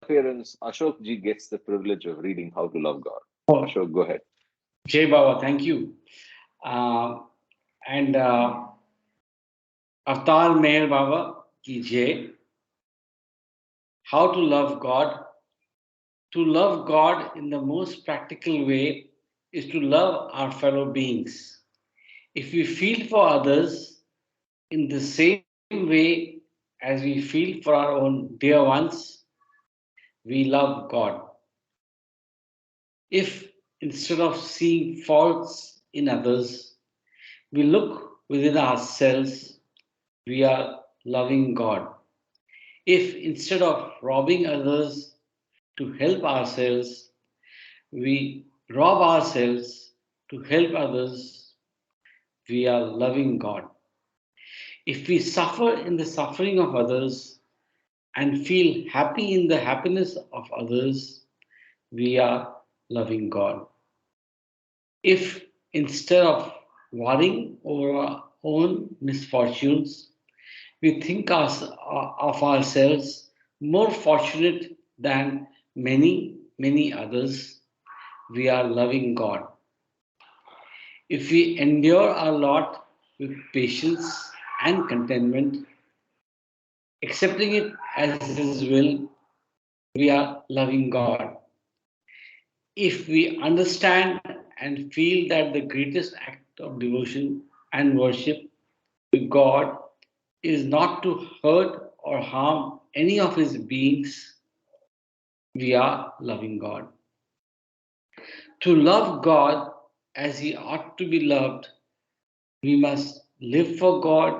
appearance, Ashok ji gets the privilege of reading How to Love God. Oh, Ashok, go ahead. Jai Baba, thank you. Uh, and Avtar Meher Baba ki Jai. How to love God. To love God in the most practical way is to love our fellow beings. If we feel for others in the same way as we feel for our own dear ones, we love God. If instead of seeing faults in others, we look within ourselves, we are loving God. If instead of robbing others to help ourselves, we rob ourselves to help others, we are loving God. If we suffer in the suffering of others and feel happy in the happiness of others, we are loving God. If instead of worrying over our own misfortunes, we think of ourselves more fortunate than many others, we are loving God. If we endure our lot with patience and contentment, accepting it as His will, we are loving God. If we understand and feel that the greatest act of devotion and worship to God is not to hurt or harm any of His beings, we are loving God. To love God as He ought to be loved, we must live for God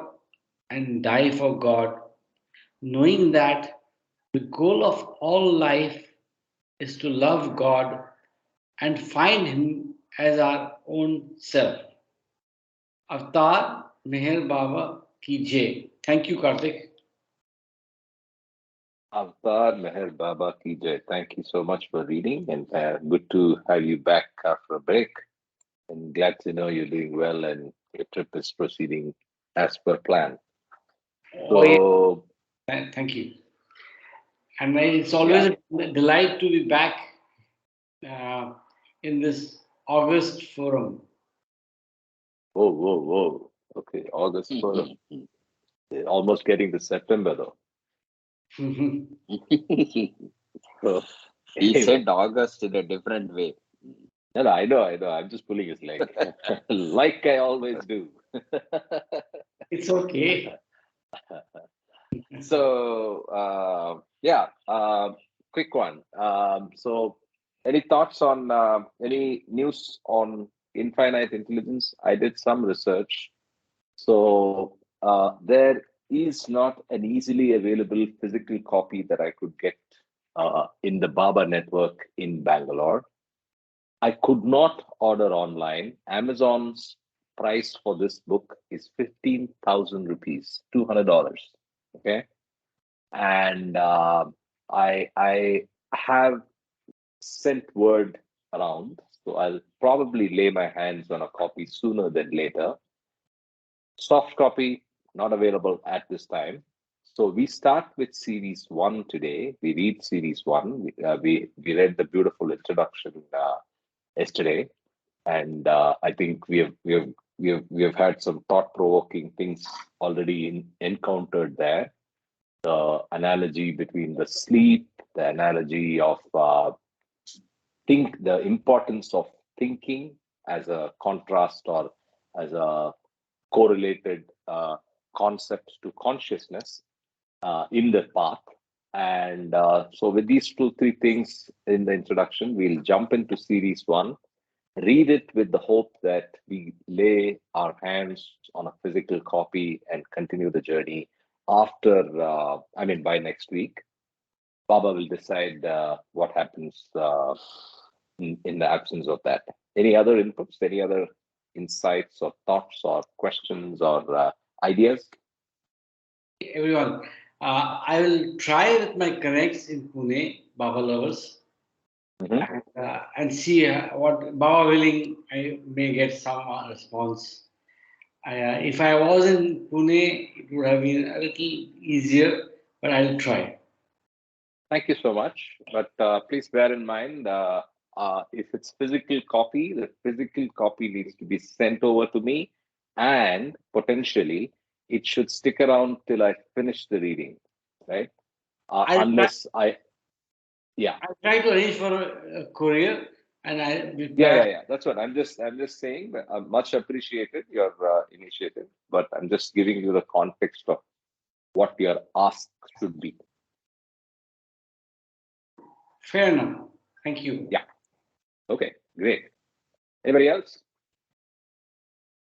and die for God, knowing that the goal of all life is to love God and find Him as our own self. Avtar Meher Baba ki Jai. Thank you, Karthik. Avtar Meher Baba ki Jai. Thank you so much for reading, and good to have you back after a break. And glad to know you're doing well and your trip is proceeding as per plan. Oh, yeah. So, Thank you. And it's yeah. always a delight to be back uh, in this August forum. Whoa, whoa, whoa. Okay, August 4th. Almost getting to September though. So, He anyway. said August in a different way. No, no, I know. I'm just pulling his leg. Like I always do. It's okay. So, yeah, quick one. So, any thoughts on any news on infinite intelligence? I did some research. So, there is not an easily available physical copy that I could get in the Baba network in Bangalore. I could not order online. Amazon's price for this book is 15,000 rupees, $200. Okay. And I have sent word around, so I'll probably lay my hands on a copy sooner than later. Soft copy not available at this time. So we start with series one today. We read series one. We read the beautiful introduction yesterday, and I think we have had some thought provoking things already encountered there. The analogy between the sleep, the analogy of the importance of thinking as a contrast or as a correlated concept to consciousness in the path. And so, with these two, three things in the introduction, we'll jump into series one, read it with the hope that we lay our hands on a physical copy and continue the journey after, by next week. Baba will decide what happens in the absence of that. Any other inputs, any other insights or thoughts or questions or ideas? Everyone, I will try with my connects in Pune, Baba lovers, Mhm. and see what Baba willing I may get some response. If I was in Pune, it would have been a little easier, but I'll try. Thank you so much. But please bear in mind, if it's physical copy, the physical copy needs to be sent over to me, and potentially it should stick around till I finish the reading, right? I'll try, Unless I, yeah, I'll try to arrange for a courier, and I'll be yeah. That's what I'm just saying that much appreciated your initiative, but I'm just giving you the context of what your ask should be. fair enough. Thank you. Yeah. Okay, great. Anybody else?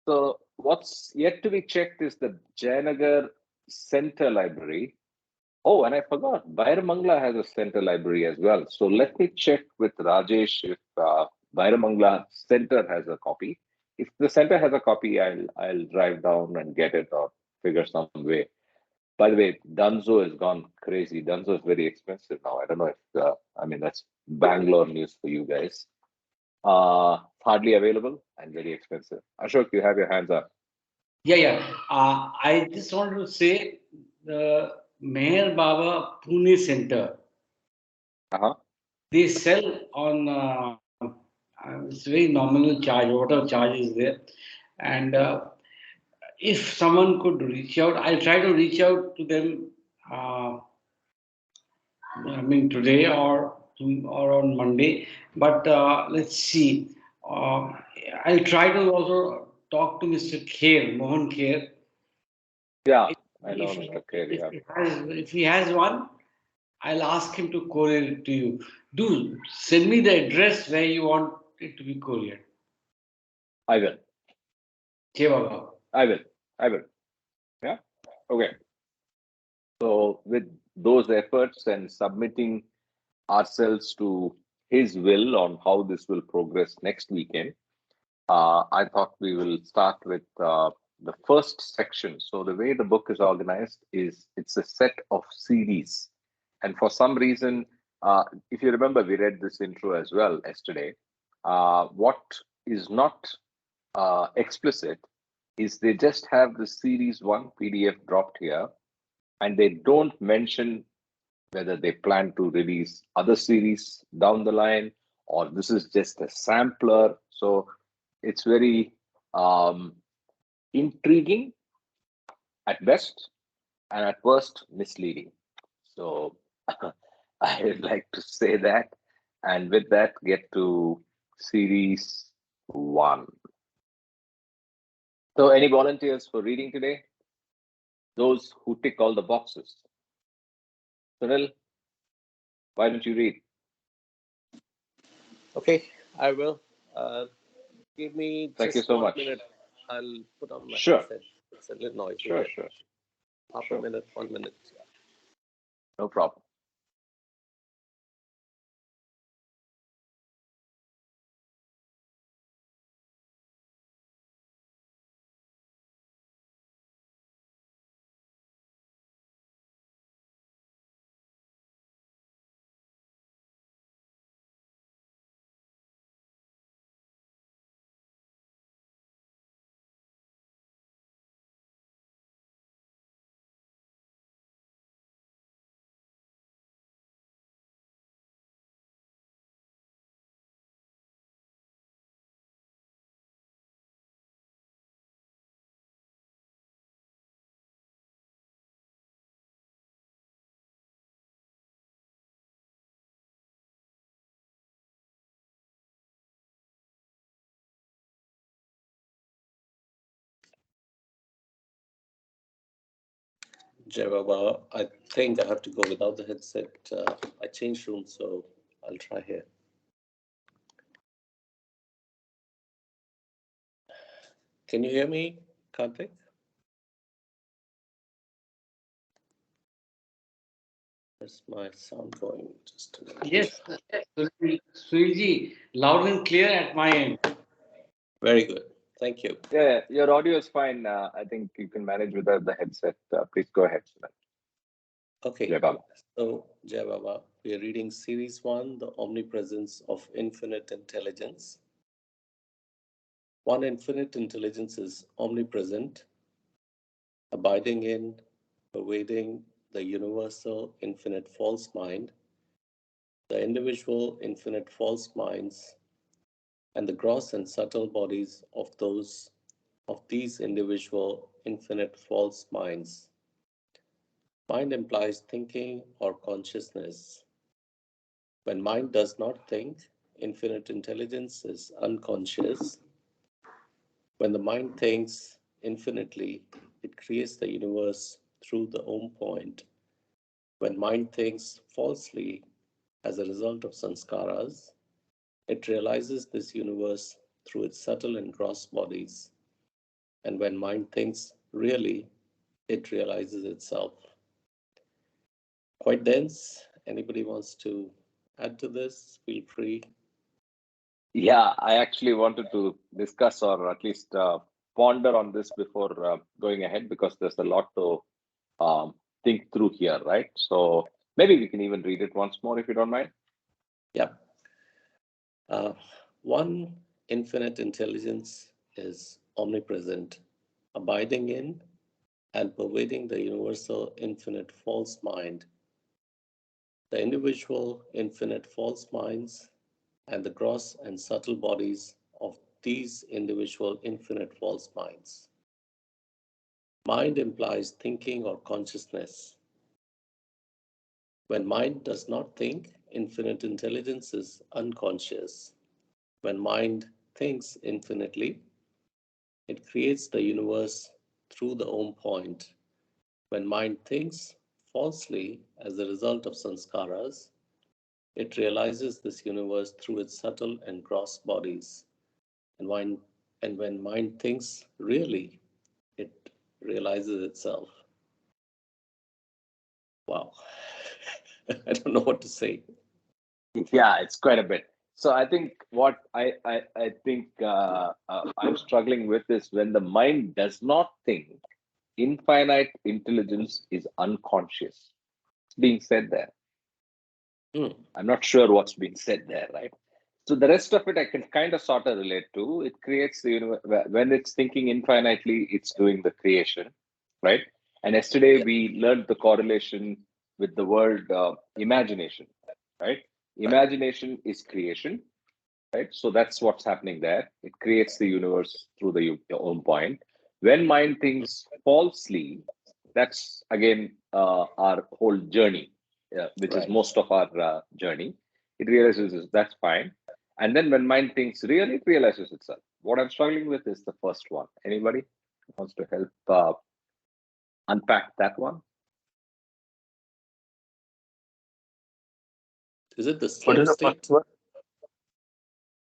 So what's yet to be checked is the Jayanagar Center Library. Oh, and I forgot, Bairamangla has a center library as well. So let me check with Rajesh if Bairamangla Center has a copy. If the center has a copy, I'll drive down and get it or figure some way. By the way, Dunzo has gone crazy. Dunzo is very expensive now. I don't know if I mean that's Bangalore news for you guys. Hardly available and very expensive. Ashok, you have your hands up. Yeah. I just wanted to say the Meher Baba Pune Center, Uh-huh. they sell on it's very nominal charge, whatever charge is there. And if someone could reach out, I'll try to reach out to them. I mean today or on Monday. But let's see. Uh, I'll try to also talk to Mr. Kher, Mohan Kher. Yeah, I know If Mr. Kher, yeah. if he has one, I'll ask him to courier it to you. Do send me the address where you want it to be couriered. I will. Okay, Baba. I will. I will. Yeah. Okay. So with those efforts and submitting ourselves to his will on how this will progress next weekend, I thought we will start with the first section. So the way the book is organized is it's a set of series, and for some reason, if you remember, we read this intro as well yesterday. What is not explicit is they just have the series one PDF dropped here, and they don't mention whether they plan to release other series down the line or this is just a sampler. So it's very um, intriguing at best and at worst misleading. So I would like to say that, and with that, get to series one. So, any volunteers for reading today? Those who tick all the boxes. Sunil, why don't you read? Okay, I will. Give me Thank you just so 1 much. minute. I'll put on my Sure. headset. It's a little noisy. Sure, here. sure. Half Sure. a minute, 1 minute. No problem. Jai Baba, I think I have to go without the headset. I changed rooms, so I'll try here. Can you hear me, Karthik? Where's my sound going? Just a minute. Yes, Sunilji, loud and clear at my end. Very good. Thank you. Yeah, your audio is fine. I think you can manage without the headset. Please go ahead, Sunil. Okay. Jai Baba. So, Jai Baba, we are reading Series 1, The Omnipresence of Infinite Intelligence. One infinite intelligence is omnipresent, abiding in, pervading the universal infinite false mind the individual infinite false minds, and the gross and subtle bodies of these individual infinite false minds. Mind implies thinking or consciousness. When mind does not think, infinite intelligence is unconscious. When the mind thinks infinitely, it creates the universe through the Om point. When mind thinks falsely as a result of sanskaras, it realizes this universe through its subtle and gross bodies. And when mind thinks really, it realizes itself. Quite dense. Anybody wants to add to this? Feel free. Yeah, I actually wanted to discuss or at least ponder on this before going ahead because there's a lot to think through here, right? So maybe we can even read it once more if you don't mind. Yeah. One infinite intelligence is omnipresent, abiding in and pervading the universal infinite false mind, the individual infinite false minds, and the gross and subtle bodies of these individual infinite false minds. Mind implies thinking or consciousness. When mind does not think, infinite intelligence is unconscious. When mind thinks infinitely, it creates the universe through the Om point. When mind thinks falsely as a result of sanskaras, it realizes this universe through its subtle and gross bodies. And when mind thinks really, it realizes itself. Wow. I don't know what to say. Yeah, it's quite a bit. So I think what I think I'm struggling with is when the mind does not think, infinite intelligence is unconscious. It's being said there. I'm not sure what's being said there, right? So the rest of it I can kind of sort of relate to. It creates the universe when it's thinking infinitely, it's doing the creation, right? And yesterday Yeah. we learned the correlation with the word imagination, right? Imagination is creation, right? So that's what's happening there. It creates the universe through your own point. When mind thinks falsely, that's again our whole journey, which is Right. most of our journey. It realizes that's fine. And then when mind thinks really, it realizes itself. What I'm struggling with is the first one. Anybody wants to help unpack that one? Is it the What sleep is the first state? one?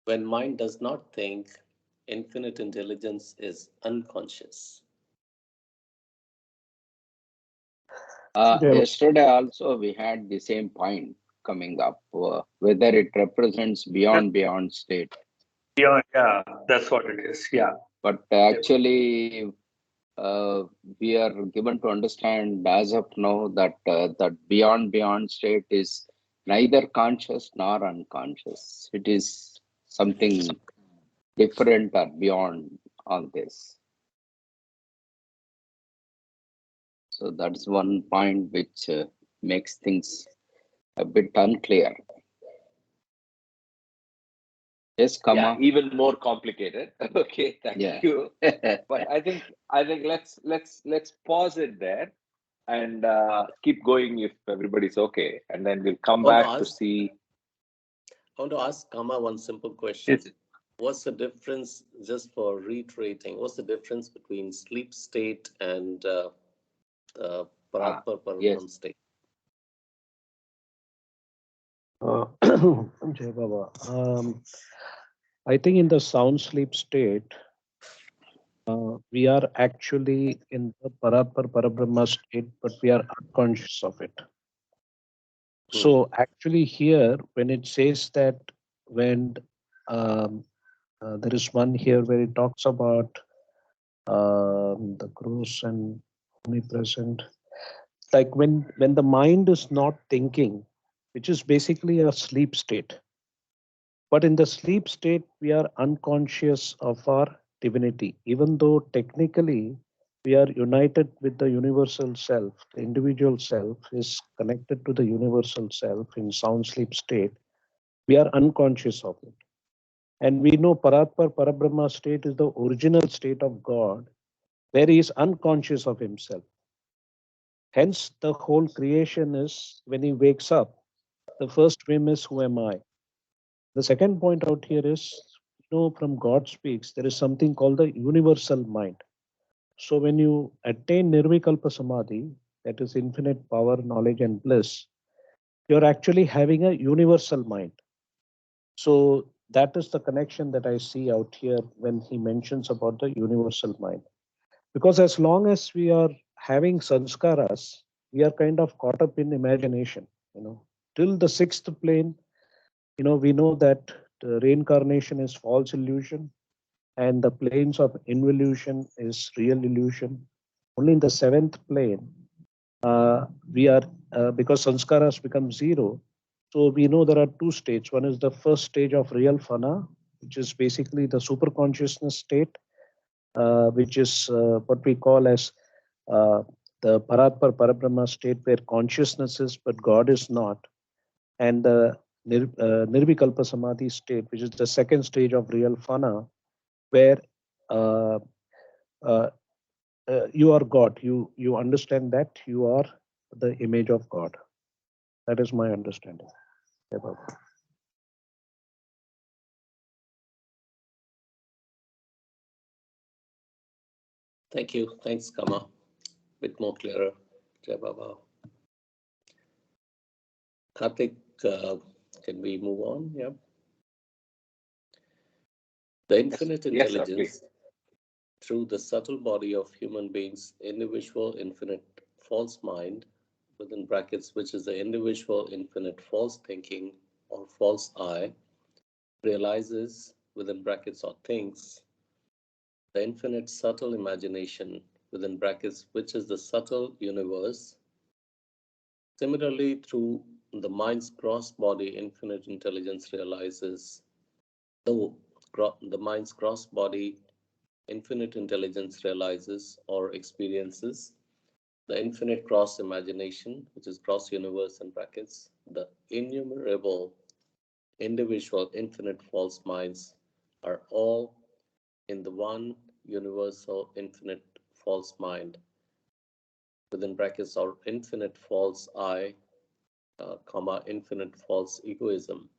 When mind does not think, infinite intelligence is unconscious. Yeah, Yesterday also we had the same point coming up, whether it represents beyond state. yeah, that's what it is. Yeah. But actually, we are given to understand as of now that that beyond state is neither conscious nor unconscious. It is something different or beyond all this. So that's one point which makes things a bit unclear. Yes, Yeah, Kama. even more complicated. Okay, thank Yeah. you. But I think let's pause it there and keep going if everybody's okay, and then we'll come I want to back to ask, see. I want to ask Kama one simple question. Yes. What's the difference, just for reiterating, what's the difference between sleep state and Paratpar Yes. Parabrahm state? Jai Baba. I think in the sound sleep state, we are actually in the Paratpar Parabrahma state, but we are unconscious of it. So actually here, when it says that when there is one here where it talks about the gross and omnipresent, like when the mind is not thinking, which is basically a sleep state. But in the sleep state, we are unconscious of our divinity, even though technically we are united with the universal self. The individual self is connected to the universal self in sound sleep state. We are unconscious of it. And we know Paratpar Parabrahma state is the original state of God, where he is unconscious of himself. Hence, the whole creation is when he wakes up, the first whim is, who am I? The second point out here is, from God speaks, there is something called the universal mind. So when you attain Nirvikalpa Samadhi, that is infinite power, knowledge, and bliss, you're actually having a universal mind. So that is the connection that I see out here when he mentions about the universal mind. Because as long as we are having sanskaras, we are kind of caught up in imagination, till the sixth plane, we know that the reincarnation is false illusion and the planes of involution is real illusion. Only in the seventh plane, we are, because sanskaras become zero, so we know there are two states. One is the first stage of real fana, which is basically the super consciousness state, which is what we call as the Paratpar Parabrahma state, where consciousness is but God is not, and the Nirvikalpa Samadhi state, which is the second stage of real fana, where uh, uh, you are God. You understand that you are the image of God. That is my understanding. Yeah, Baba. Thank you. Thanks, Kama. Bit more clearer. Jai Baba. Karthik, can we move on? Yeah. The infinite Yes, sir, intelligence through the subtle body of human beings, individual infinite false mind, within brackets, which is the individual infinite false thinking or false I, realizes, within brackets, or thinks, the infinite subtle imagination, within brackets, which is the subtle universe. Similarly, through the mind's gross body, infinite intelligence realizes the mind's gross body, infinite intelligence realizes or experiences the infinite gross imagination, which is gross universe in brackets, the innumerable individual infinite false minds are all in the one universal infinite false mind, within brackets, or infinite false I, infinite false egoism.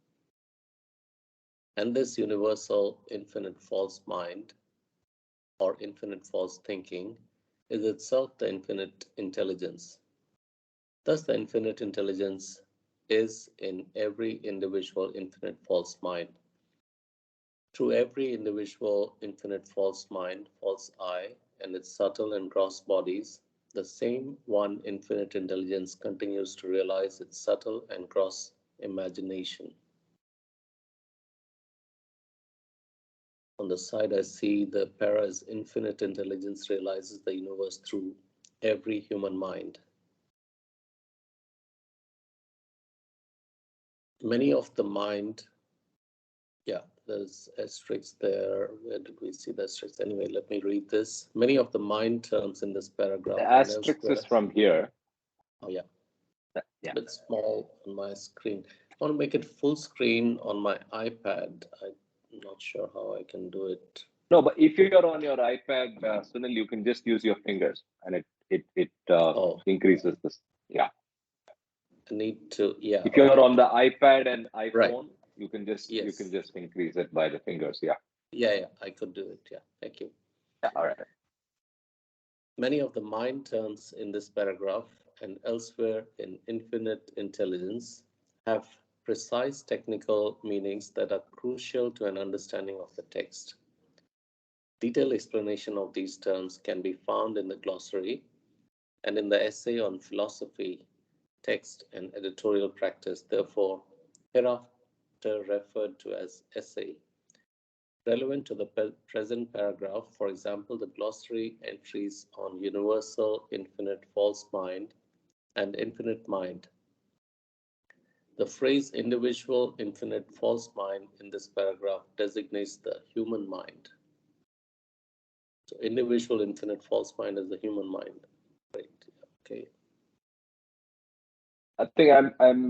And this universal infinite false mind or infinite false thinking is itself the infinite intelligence. Thus, the infinite intelligence is in every individual infinite false mind. Through every individual infinite false mind, false I, and its subtle and gross bodies, the same one infinite intelligence continues to realize its subtle and gross imagination. On the side, I see the para is infinite intelligence realizes the universe through every human mind. Many of the mind, yeah, there's asterisks there. Where did we see the asterisks? Anyway, let me read this. Many of the mind terms in this paragraph. the asterisk is from here. Oh, yeah. Yeah. It's a bit small on my screen. I want to make it full screen on my iPad. I'm not sure how I can do it. No, but if you're on your iPad, Sunil, you can just use your fingers, and it increases this. Yeah. I need to, yeah. If you're on the iPad and iPhone, Right. you can just Yes. increase it by the fingers. Yeah. Yeah, I could do it. Yeah, thank you. Yeah. All right. Many of the mind terms in this paragraph and elsewhere in infinite intelligence have precise technical meanings that are crucial to an understanding of the text. Detailed explanation of these terms can be found in the glossary and in the essay on philosophy, text, and editorial practice, therefore, hereafter referred to as essay. Relevant to the present paragraph, for example, the glossary entries on universal infinite false mind and infinite mind. The phrase individual infinite false mind in this paragraph designates the human mind. So individual, infinite, false mind is the human mind. Right. Okay. I think I'm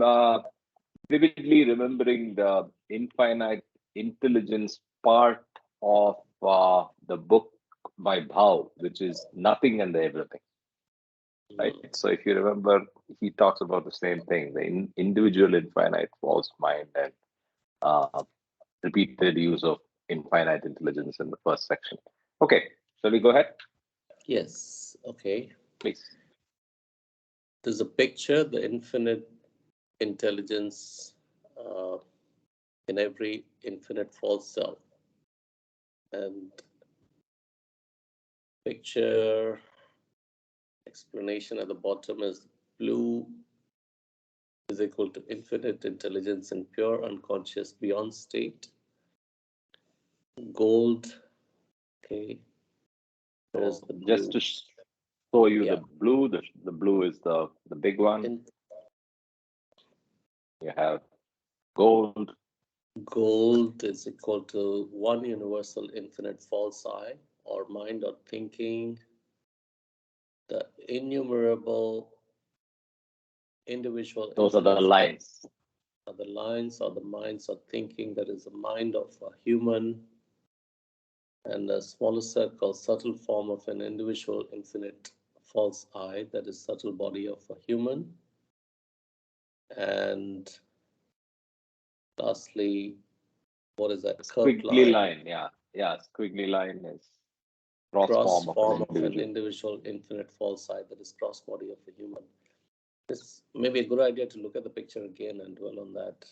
vividly remembering the infinite intelligence part of the book by Bhau, which is Nothing and the Everything. Right. So if you remember, he talks about the same thing: the individual, infinite, false mind, and repeated use of infinite intelligence in the first section. Okay, shall we go ahead? Yes. Okay. Please. There's a picture, the infinite intelligence in every infinite false self. And picture explanation at the bottom is blue is equal to infinite intelligence in pure unconscious beyond state. Gold, okay. There's the blue. Just to show you the blue, the blue is the big one. You have gold. Gold is equal to one universal infinite false I, or mind or thinking. The innumerable individual. Those are the lines. Are the lines or the minds or thinking that is the mind of a human, and a smaller circle, subtle form of an individual infinite false I, that is subtle body of a human. And lastly, what is that? Curved Squiggly line, yeah. Squiggly line is cross form of an individual infinite false I, that is cross body of a human. It's maybe a good idea to look at the picture again and dwell on that.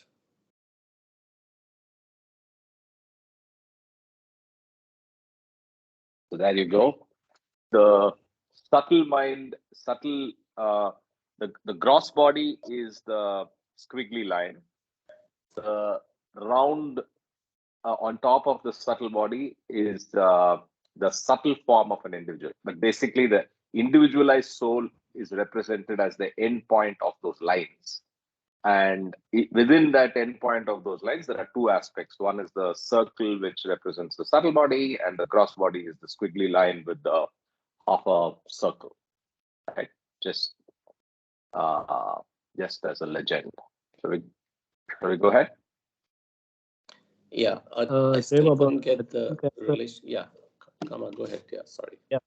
So there you go. The subtle mind, the gross body is the squiggly line. The round on top of the subtle body is the subtle form of an individual. But basically, the individualized soul is represented as the end point of those lines. And within that end point of those lines, there are two aspects. One is the circle, which represents the subtle body, and the gross body is the squiggly line with the half a circle. Right? Just as a legend. Shall we go ahead? Yeah, I still couldn't get the relation. Yeah, come on, go ahead. Yeah, sorry. Yeah.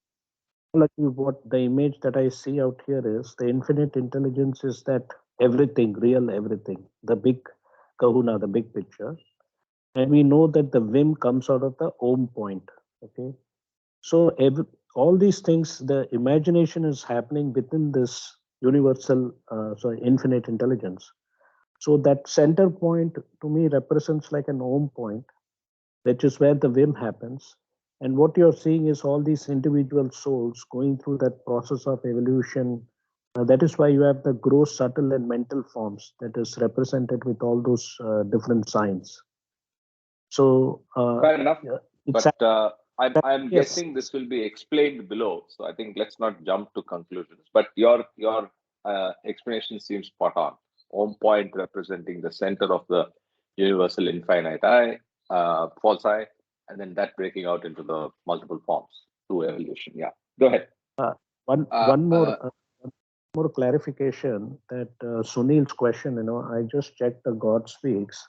What the image that I see out here is the infinite intelligence is that everything, real everything, the big kahuna, the big picture. And we know that the Vim comes out of the Om point. Okay. So all these things, the imagination is happening within this universal, infinite intelligence. So that center point to me represents like an Om point, which is where the Vim happens. And what you're seeing is all these individual souls going through that process of evolution. That is why you have the gross, subtle, and mental forms that is represented with all those different signs. So fair enough. But I'm yes. guessing this will be explained below. So I think let's not jump to conclusions. But your explanation seems spot on. Om point representing the center of the universal infinite I, false I, and then that breaking out into the multiple forms through evolution. Yeah, go ahead. One more clarification that Sunil's question. I just checked the God Speaks,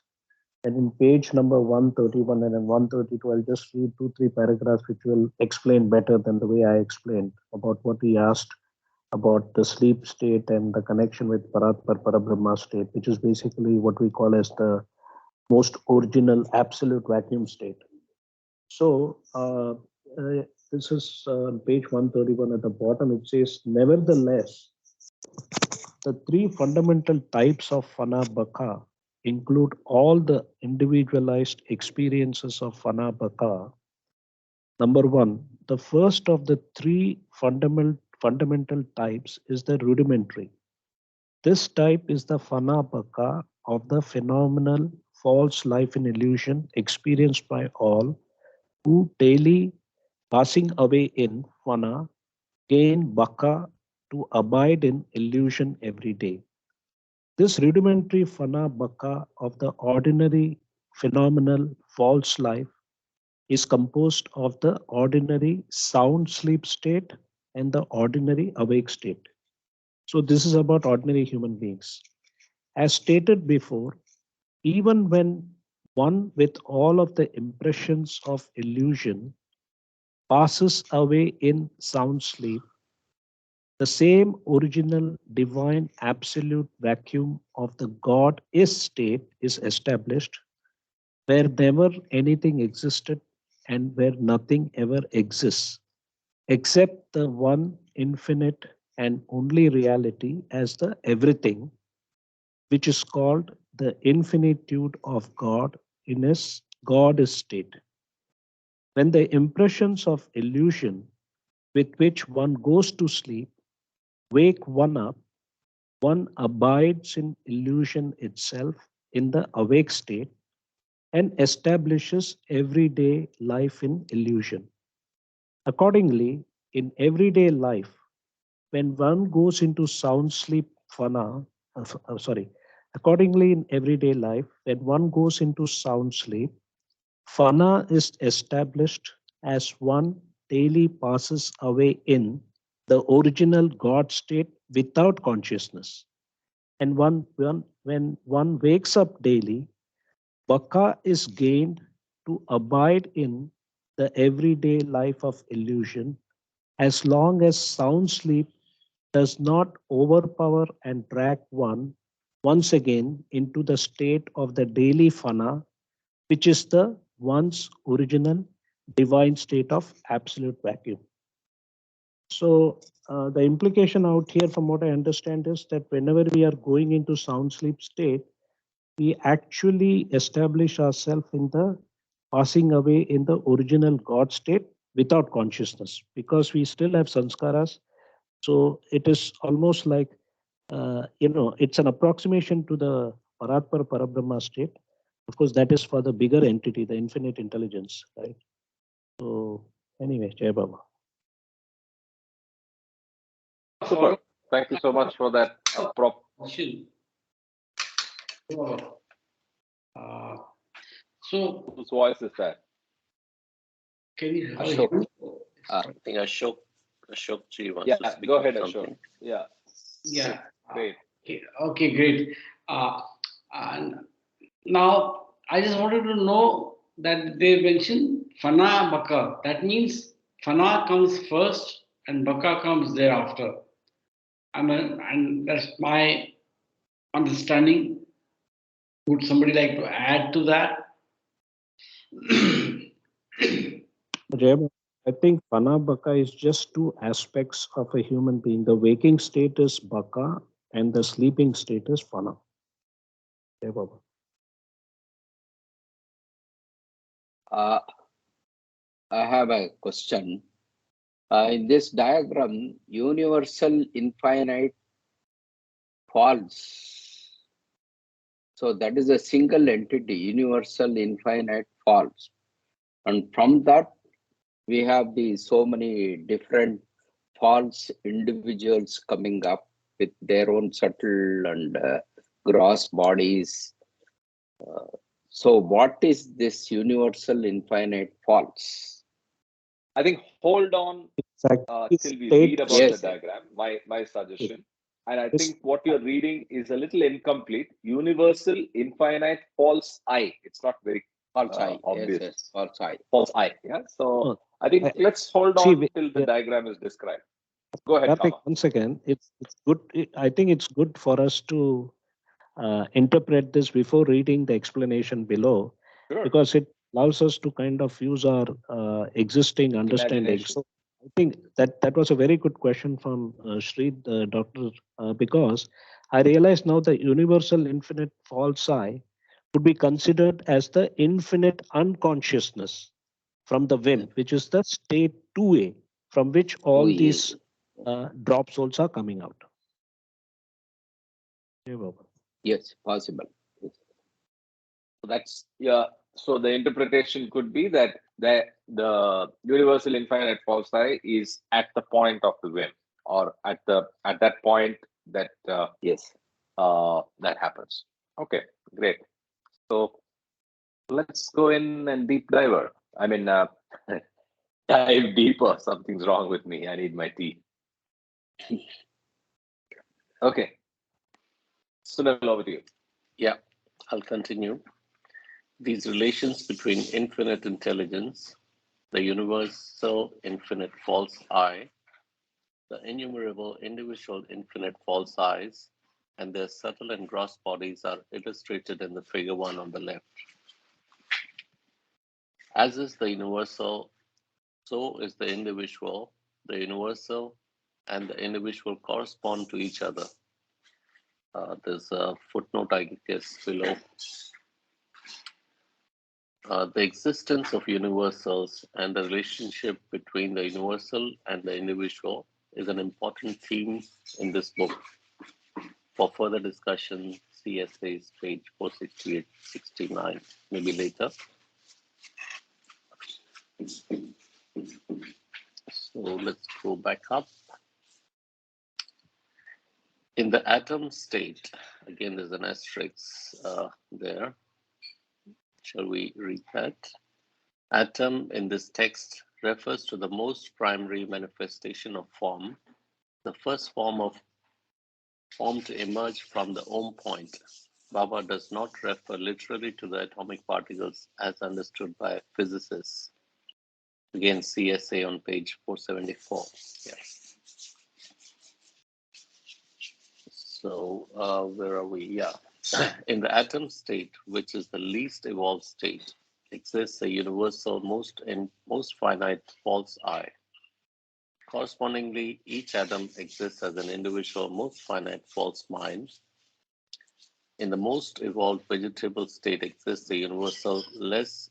and in page number 131 and 132, I'll just read 2-3 paragraphs which will explain better than the way I explained about what he asked about the sleep state and the connection with Paratpar Parabrahma state, which is basically what we call as the most original absolute vacuum state. So this is page 131 at the bottom. It says, nevertheless, the three fundamental types of Fana Baka include all the individualized experiences of Fana Baka. Number one, the first of the three fundamental types is the rudimentary. This type is the Fana Baka of the phenomenal false life in illusion experienced by all who daily passing away in Fana gain Baka to abide in illusion every day. This rudimentary Fana Baka of the ordinary phenomenal false life is composed of the ordinary sound sleep state and the ordinary awake state. So this is about ordinary human beings. As stated before, even when one with all of the impressions of illusion passes away in sound sleep, the same original divine absolute vacuum of the God is state is established, where never anything existed and where nothing ever exists, except the one infinite and only reality as the everything, which is called the infinitude of God in his God is state. When the impressions of illusion with which one goes to sleep wake one up, one abides in illusion itself in the awake state and establishes everyday life in illusion. Accordingly, in everyday life, when one goes into sound sleep fana, sorry, accordingly in everyday life, when one goes into sound sleep, fana is established as one daily passes away in the original God state without consciousness. And when one wakes up daily, baka is gained to abide in the everyday life of illusion as long as sound sleep does not overpower and drag one once again into the state of the daily fana, which is the one's original divine state of absolute vacuum. So the implication out here, from what I understand, is that whenever we are going into sound sleep state, we actually establish ourselves in the passing away in the original God state without consciousness, because we still have sanskaras. So it is almost like, it's an approximation to the Paratpar Parabrahma state. Of course, that is for the bigger entity, the infinite intelligence, right? So anyway, Jai Baba. Super. Thank you so much for that prop. So, Whose voice is that? can you Ashok. I think Ashok Ji wants to Yeah, speak go of ahead, something. Ashok. Yeah, Yeah. great. Okay, great. And now I just wanted to know that they mentioned Fana Baka. That means Fana comes first and Baka comes thereafter. And that's my understanding. Would somebody like to add to that? Jai Baba, I think Fana Baka is just two aspects of a human being. The waking state is Baka and the sleeping state is Fana. Jai Baba. I have a question. In this diagram, universal infinite falls. So that is a single entity, universal infinite falls. And from that, we have so many different false individuals coming up with their own subtle and gross bodies. So what is this universal infinite false? I think hold on Exactly. till we State- read about Yes. the diagram. My suggestion, and I think what you're reading is a little incomplete. Universal, infinite, false I. It's not very False eye. obvious. Yes, false eye. False I. Yeah. So Oh, I think let's hold see, on till the diagram is described. Go ahead, Karthik, Kama. once again, it's good. I think it's good for us to interpret this before reading the explanation below, Sure. because it allows us to kind of use our existing understanding. Imagination. So I think that was a very good question from Sri, the doctor, because I realize now the universal infinite false I would be considered as the infinite unconsciousness from the whim, which is the state 2A, from which all 2A. these drop souls are coming out. Yes, possible. Yes. So that's So the interpretation could be that the universal infinite false I is at the point of the whim, or at that point that Yes. that happens. Okay, great. So let's go in and deep diver. I mean, dive deeper. Something's wrong with me. I need my tea. Okay. Sunil, over to you. Yeah, I'll continue. These relations between infinite intelligence, the universal infinite false I, the innumerable individual infinite false eyes, and their subtle and gross bodies are illustrated in the figure 1 on the left. As is the universal, so is the individual. The universal and the individual correspond to each other. There's a footnote, I guess, below. The existence of universals and the relationship between the universal and the individual is an important theme in this book. For further discussion, see essays, page 468, 69, maybe later. So let's go back up. In the atom state, again, there's an asterisk there. Shall we read that? Atom in this text refers to the most primary manifestation of form, the first form to emerge from the Ohm point. Baba does not refer literally to the atomic particles as understood by physicists. Again, CSA on page 474. Yeah. So where are we? Yeah. In the atom state, which is the least evolved state, exists a universal most finite false I. Correspondingly, each atom exists as an individual most finite false mind. In the most evolved vegetable state exists a universal less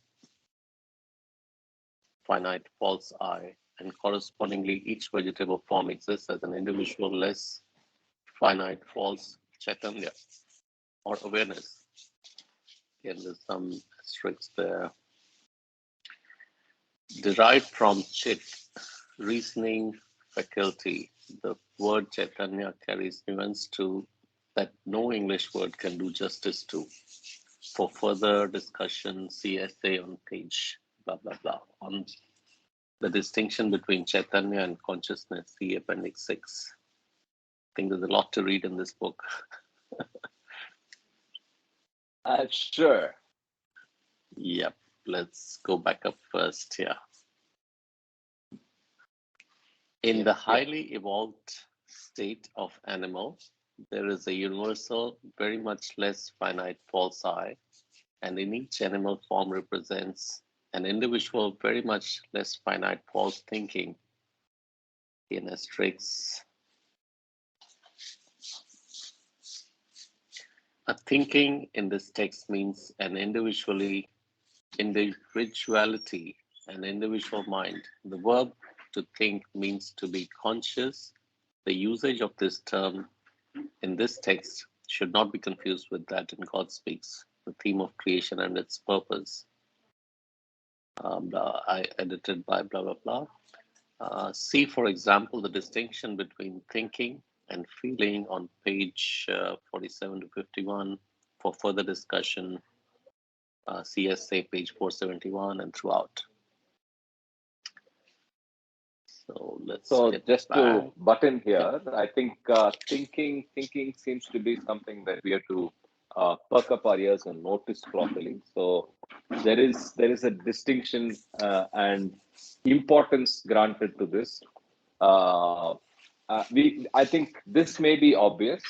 finite false I, and correspondingly, each vegetable form exists as an individual less finite false Chaitanya or awareness. Again, there's some asterisks there. Derived from Chit, reasoning faculty, the word Chaitanya carries nuance to that no English word can do justice to. For further discussion, see essay on page blah blah blah on the distinction between Chaitanya and consciousness, see appendix 6. I think there's a lot to read in this book. Sure. Yep, let's go back up first here. In the highly evolved state of animal, there is a universal, very much less finite false I, and in each animal form represents an individual, very much less finite false thinking. In asterisks, a thinking in this text means an individuality, an individual mind. The verb to think means to be conscious. The usage of this term in this text should not be confused with that in God Speaks, the theme of creation and its purpose. I edited by blah, blah, blah. See, for example, the distinction between thinking and feeling on page 47 to 51. For further discussion, CSA page 471 and throughout. So let's just back. to butt in here, I think thinking seems to be something that we have to perk up our ears and notice properly. So there is a distinction and importance granted to this. I think this may be obvious.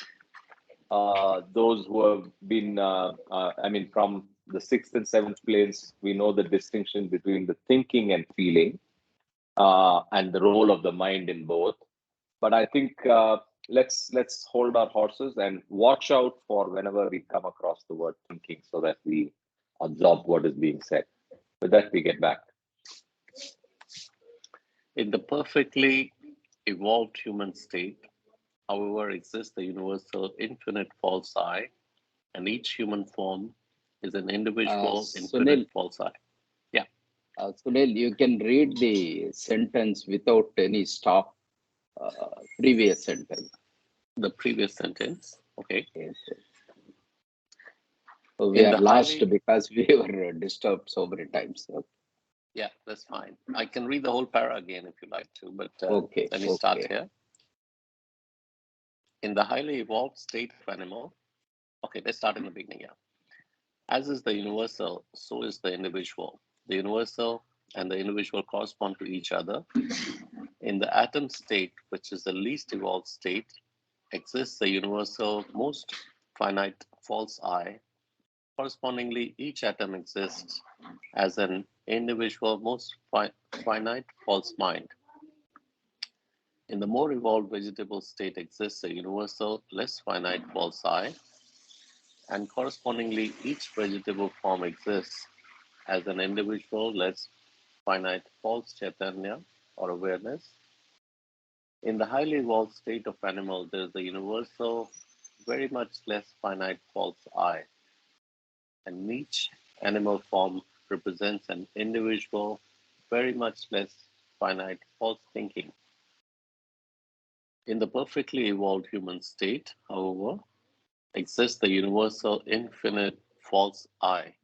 Those who have been, from the 6th and 7th planes, we know the distinction between the thinking and feeling. And the role of the mind in both. But I think let's hold our horses and watch out for whenever we come across the word thinking so that we absorb what is being said. With that, we get back. In the perfectly evolved human state, however, exists the universal infinite false I, and each human form is an individual infinite Sunil, false I. Sunil, you can read the sentence without any stop. Previous sentence. The previous sentence, okay. Yes. So we are lost because we were disturbed so many times. Yeah, that's fine. I can read the whole para again if you like to, but Okay, let me start okay. here. In the highly evolved state of animal, okay, let's start in the beginning. Yeah. As is the universal, so is the individual. The universal and the individual correspond to each other. In the atom state, which is the least evolved state, exists the universal most finite false I. Correspondingly, each atom exists as an individual most finite false mind. In the more evolved vegetable state exists a universal less finite false I, and correspondingly each vegetable form exists as an individual less finite false Chaitanya or awareness. In the highly evolved state of animal, there is a universal, very much less finite false I, and each animal form represents an individual, very much less finite false thinking. In the perfectly evolved human state, however, exists the universal infinite false I,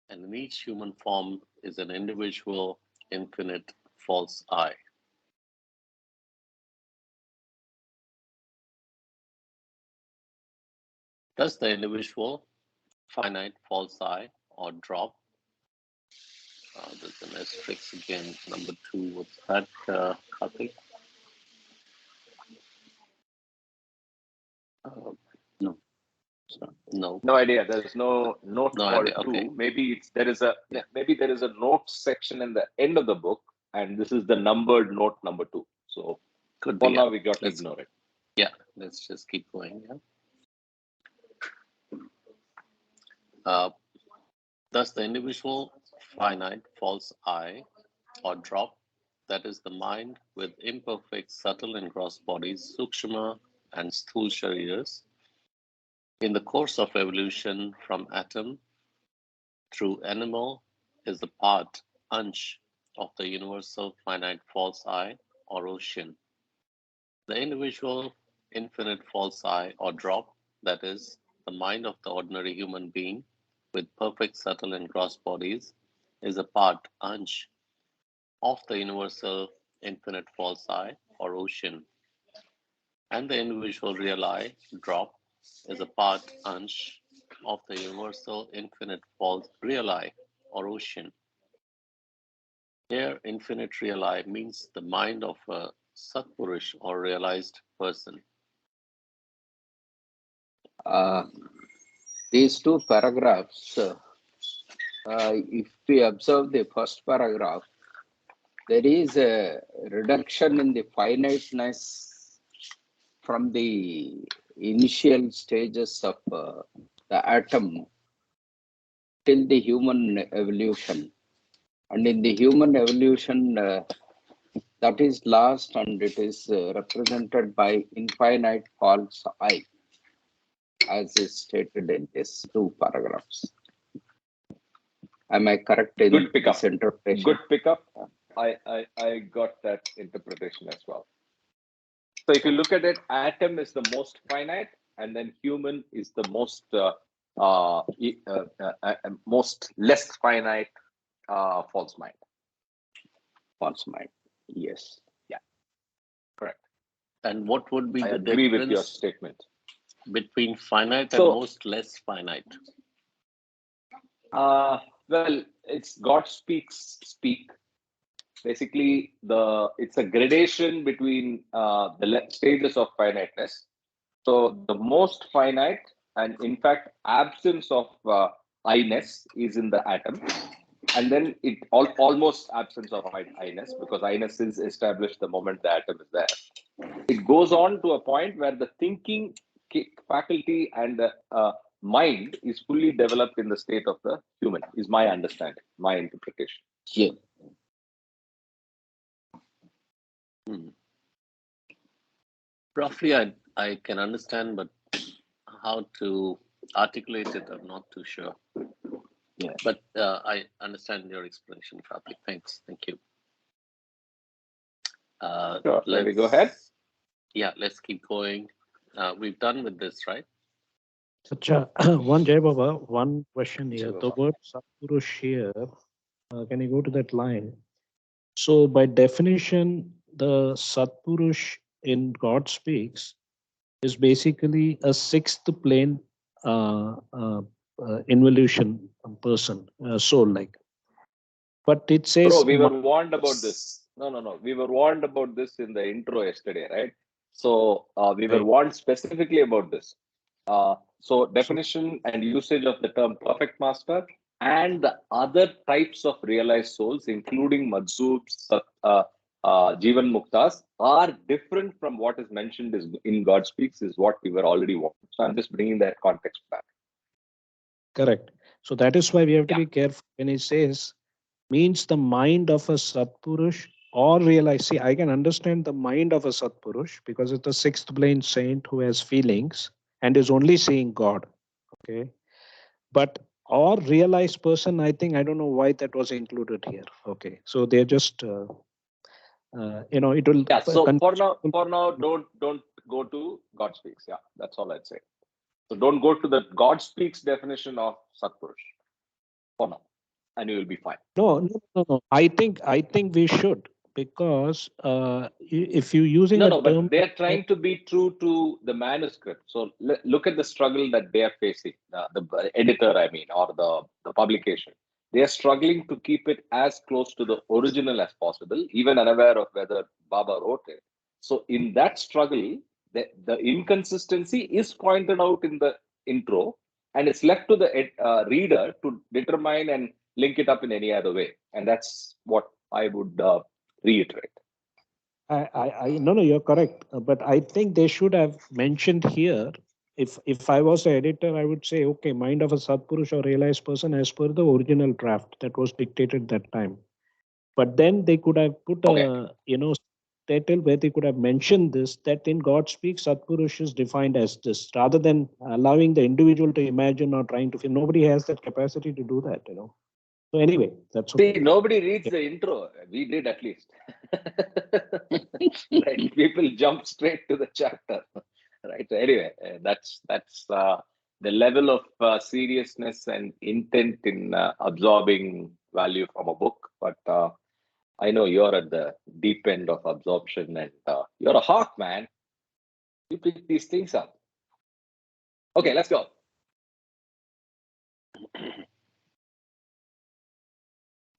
and in each human form is an individual infinite false I. Does the individual finite false I or drop? There's an asterisk again, number 2. What's that, Karthik? No. No. No idea. There's no note No called idea. 2. Okay. Maybe there is a note section in the end of the book, and this is the numbered note number 2. So Could for be. now Yeah. we got to Let's, ignore it. yeah, let's just keep going. Yeah. Thus, the individual finite false I or drop, that is the mind with imperfect, subtle, and gross bodies, sukshma and sthul shariras, in the course of evolution from atom through animal, is the part, ansh, of the universal finite false I or ocean. The individual infinite false I or drop, that is, the mind of the ordinary human being with perfect, subtle, and gross bodies, is a part, ansh, of the universal infinite false I or ocean. And the individual real I, drop, is a part, ansh, of the universal infinite false real I or ocean. Here, infinite real I means the mind of a Satpurish or realized person. These two paragraphs, if we observe the first paragraph, there is a reduction in the finiteness from the initial stages of the atom till the human evolution. And in the human evolution, that is last, and it is represented by infinite false I, as is stated in these two paragraphs. Am I correct in Good pickup. this interpretation? Good pickup. I got that interpretation as well. So if you look at it, atom is the most finite, and then human is the most most less finite false mind. False mind. Yes. Yeah, correct. And what would be I the agree with your difference statement. between finite and most less finite? Well, it's God speak. Basically, it's a gradation between the stages of finiteness. So the most finite, and in fact, absence of I-ness is in the atom, and then it almost absence of I-ness, because I-ness is established the moment the atom is there. It goes on to a point where the thinking faculty and the mind is fully developed in the state of the human, is my understanding, my interpretation. Yeah. Roughly, I can understand, but how to articulate it, I'm not too sure. Yeah. But I understand your explanation, Karthik. Thanks. Thank you. Sure. Let me go ahead. Yeah, let's keep going. We've done with this, right? One Jai Baba, one question here. Jai The Baba. word Satpurush here Can you go to that line? So by definition, the Satpurush in God Speaks is basically a sixth plane involution person, soul like. But it says Bro, we were warned about this. No. We were warned about this in the intro yesterday, right? So we were Right. warned specifically about this. So So definition and usage of the term perfect master and the other types of realized souls, including Majzubs, Jivan Muktas, are different from what is mentioned in God Speaks, is what we were already warned. So I'm just bringing that context back. correct. So that is why we have to Yeah. be careful when he says means the mind of a Satpurush or realize. See, I can understand the mind of a Satpurush because it's the sixth plane saint who has feelings and is only seeing God. Okay. But or realized person, I think I don't know why that was included here. Okay. So they're just it will Yeah. So for confuse. now, don't go to God Speaks. Yeah, that's all I'd say. So don't go to the God Speaks definition of Satpurush for now, and you will be fine. No. I think we should because if you using a No, but term, they're trying to be true to the manuscript. So look at the struggle that they are facing, the editor, I mean, or the publication. They are struggling to keep it as close to the original as possible, even unaware of whether Baba wrote it. So in that struggle, the inconsistency is pointed out in the intro, and it's left to the reader to determine and link it up in any other way. And that's what I would reiterate. no, you're correct. But I think they should have mentioned here. If I was the editor, I would say, okay, mind of a Satpurush or realized person as per the original draft that was dictated that time. But then they could have put Okay. a title where they could have mentioned this that in God Speaks, Satpurush is defined as this, rather than allowing the individual to imagine or trying to feel. Nobody has that capacity to do that. So anyway, that's See, okay. nobody reads Yeah. the intro. We did at least. Right? People jump straight to the chapter. Right. So anyway, that's the level of seriousness and intent in absorbing value from a book. But I know you're at the deep end of absorption, and you're a hawk, man. You pick these things up. Okay, let's go.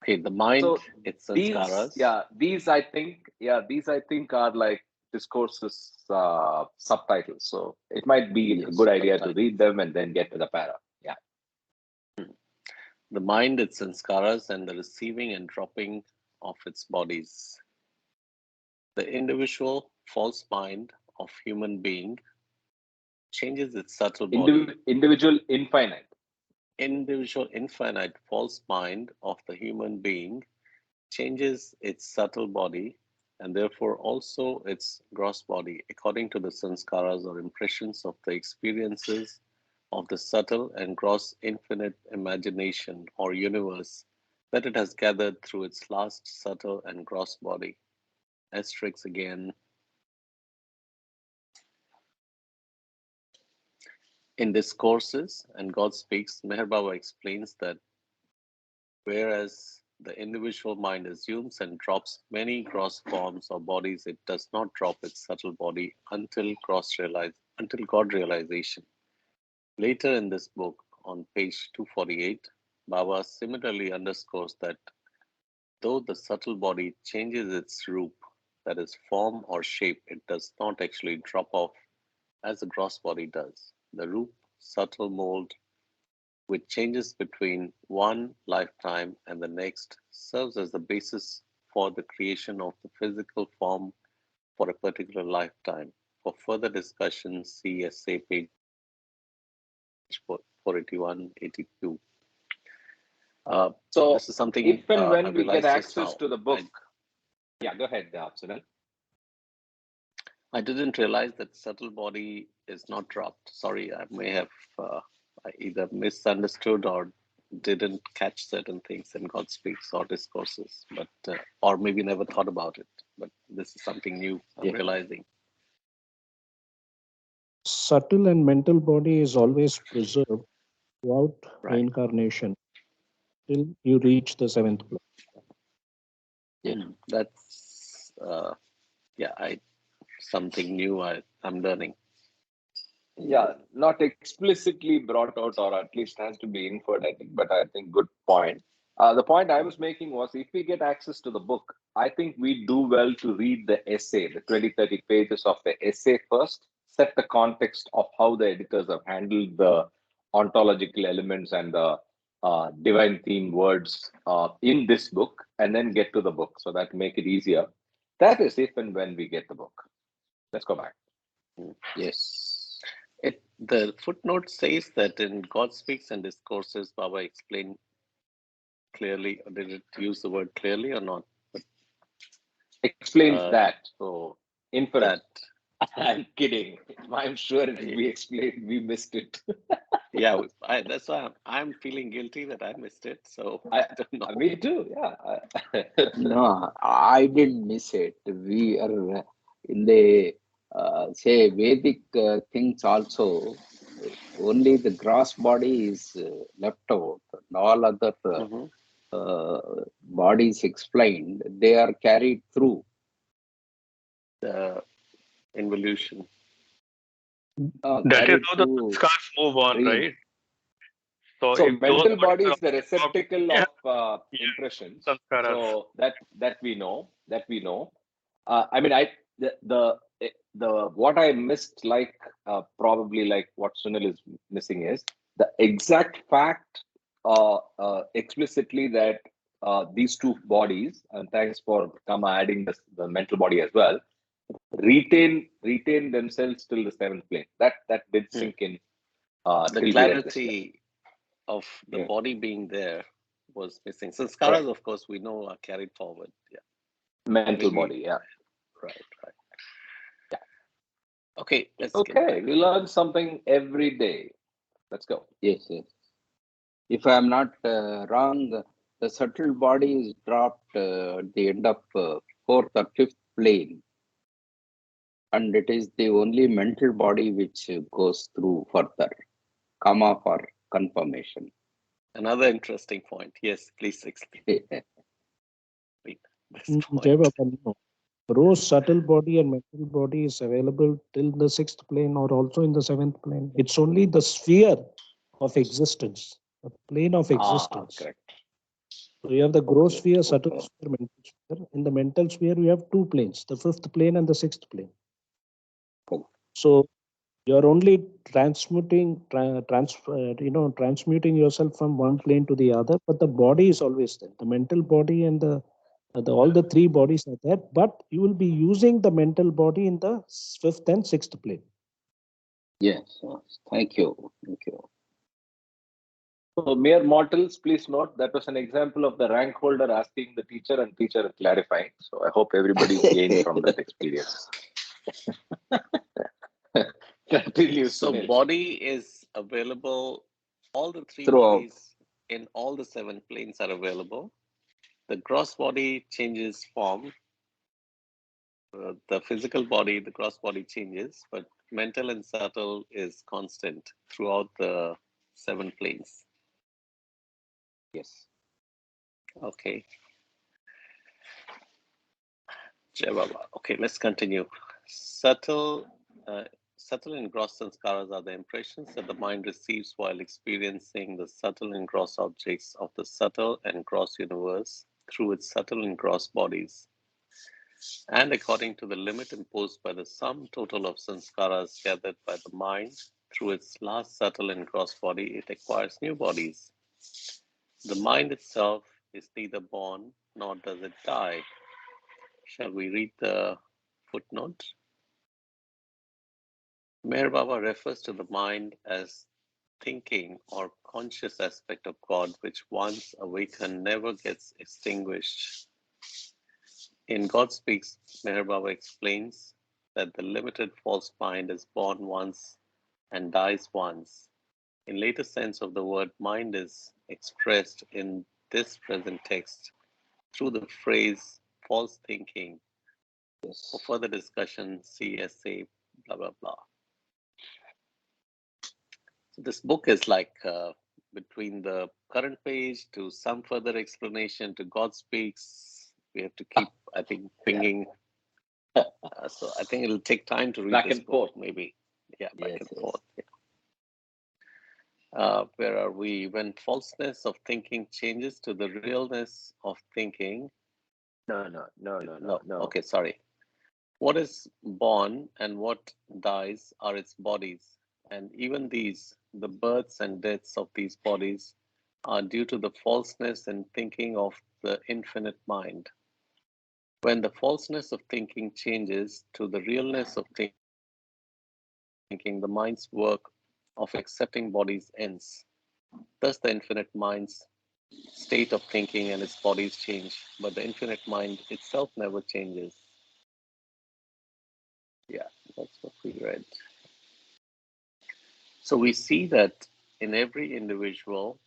Okay, the mind, So its sanskaras. these I think are like discourses subtitles. So it might be a Yes, good idea to subtitles. read them and then get to the para. Yeah. The mind, its sanskaras, and the receiving and dropping of its bodies. The individual false mind of human being changes its subtle body. Individual infinite. Individual infinite false mind of the human being changes its subtle body and therefore also its gross body according to the sanskaras or impressions of the experiences of the subtle and gross infinite imagination or universe that it has gathered through its last subtle and gross body. Asterisk again. In discourses, and God Speaks, Meher Baba explains that whereas the individual mind assumes and drops many gross forms or bodies, it does not drop its subtle body until God realization. Later in this book, on page 248, Baba similarly underscores that though the subtle body changes its roop, that is, form or shape, it does not actually drop off as the gross body does. The roop, subtle mold, which changes between one lifetime and the next, serves as the basis for the creation of the physical form for a particular lifetime. For further discussion, see essay page 481, 82. So This is something if and I when we get realized just access now. to the book, go ahead, Sunil. I didn't realize that subtle body is not dropped. Sorry, I may have I either misunderstood or didn't catch certain things in God Speaks or discourses, but or maybe never thought about it. But this is something new I'm realizing. Subtle and mental body is always preserved throughout Right. reincarnation. till you reach the seventh plane. Yeah. That's something new I'm learning. Yeah, not explicitly brought out, or at least has to be inferred, I think, but I think good point. The point I was making was if we get access to the book, I think we do well to read the essay, the 20, 30 pages of the essay first, set the context of how the editors have handled the ontological elements and the divine theme words in this book, and then get to the book. So that make it easier. That is if and when we get the book. Let's go back. Yes. The footnote says that in God Speaks and Discourses, Baba explained clearly, or did it use the word clearly or not? Explains Uh, that. So inference. That I'm kidding. I'm sure it will be explained. We missed it. yeah, that's why I'm feeling guilty that I missed it. So I don't know. Me too. Yeah. No, I didn't miss it. We are in the say Vedic things also. Only the gross body is left out. And all other Mhm. bodies explained. They are carried through. The involution. That is Carried how the through sanskars move on, dream. right? So So if those mental body bodies are is the already absorbed, receptacle yeah, of yeah, impressions. sanskaras. So that we know. That we know. I mean, the what I missed, like probably like what Sunil is missing, is the exact fact explicitly that these two bodies, and thanks for Kama adding the mental body as well, retain themselves till the seventh plane. That did sink in The till we read this. clarity of the Yeah. body being there was missing. Sanskaras, of course, we know are carried forward. Yeah. Mental Maybe. body, yeah. Right. Yeah. Okay, let's get Okay, back. we learn something every day. Let's go. Yes, yes. If I am not wrong, the subtle body is dropped at the end of fourth or fifth plane, and it is the only mental body which goes through further, comma for confirmation. Another interesting point. Yes, please explain this point. Jai Baba, no. Rose subtle body and mental body is available till the sixth plane or also in the seventh plane. It's only the sphere of existence, the plane of existence. Correct. So you have the gross Okay, sphere, subtle okay. sphere, mental sphere. In the mental sphere, you have two planes, the fifth plane and the sixth plane. Oh. So you're only transmuting yourself from one plane to the other, but the body is always there. The mental body and the all the three bodies are there, but you will be using the mental body in the fifth and sixth plane. Yes, yes. Thank you. Thank you. So mere mortals, please note that was an example of the rank holder asking the teacher and teacher clarifying. So I hope everybody's gained from that experience. Continue, So Sunil. body is available. All the three Throughout. bodies in all the seven planes are available. The gross body changes form. The physical body, the gross body changes, but mental and subtle is constant throughout the seven planes. Yes. Okay. Jai Baba. Okay, let's continue. Subtle and gross sanskaras are the impressions that the mind receives while experiencing the subtle and gross objects of the subtle and gross universe through its subtle and gross bodies. And according to the limit imposed by the sum total of sanskaras gathered by the mind through its last subtle and gross body, it acquires new bodies. The mind itself is neither born nor does it die. Shall we read the footnote? Meher Baba refers to the mind as thinking or conscious aspect of God, which once awakened never gets extinguished. In God Speaks, Meher Baba explains that the limited false mind is born once and dies once. In later sense of the word, mind is expressed in this present text through the phrase false thinking. For further discussion, see essay, blah, blah, blah. So this book is like between the current page to some further explanation to God speaks. We have to keep, I think, pinging. So I think it'll take time to read Back this and book, forth. maybe. Yeah, back Yes, and yes. forth. Yeah. Where are we? When falseness of thinking changes to the realness of thinking. No. Okay, sorry. What is born and what dies are its bodies, and even these, the births and deaths of these bodies, are due to the falseness in thinking of the infinite mind. When the falseness of thinking changes to the realness of thinking, the mind's work of accepting bodies ends. Thus, the infinite mind's state of thinking and its bodies change, but the infinite mind itself never changes. Yeah, that's what we read. So we see that in every individual,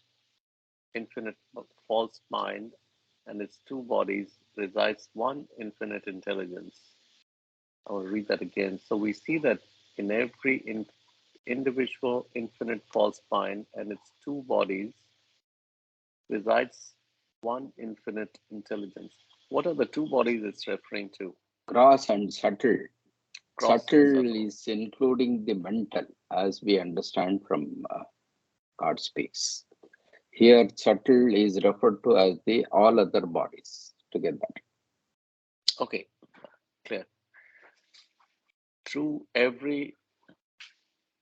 infinite false mind and its two bodies resides one infinite intelligence. I will read that again. So we see that in every individual infinite false mind and its two bodies resides one infinite intelligence. What are the two bodies it's referring to? Gross and subtle. Gross and Subtle subtle. is including the mental, as we understand from God speaks. Here, subtle is referred to as the all other bodies together. Okay, clear. Through every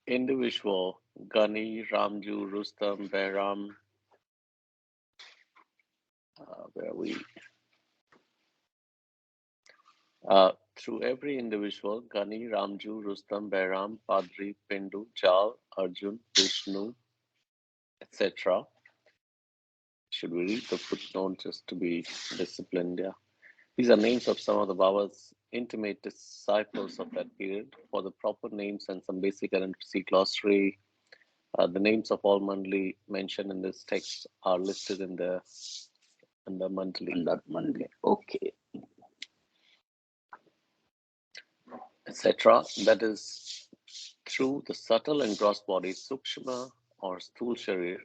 individual, Gani, Ramju, Rustam, Behram, where are we? Through every individual, Gani, Ramju, Rustam, Behram, Padri, Pindu, Jal, Arjun, Vishnu, etc. Should we read the footnote just to be disciplined? Yeah. These are names of some of the Baba's intimate disciples of that period. For the proper names and some basic identity glossary, the names of all Mandali mentioned in this text are listed in the Mandali. Under Mandali. Okay. Etc. That is through the subtle and gross bodies, Sukshma or Sthul Sharir,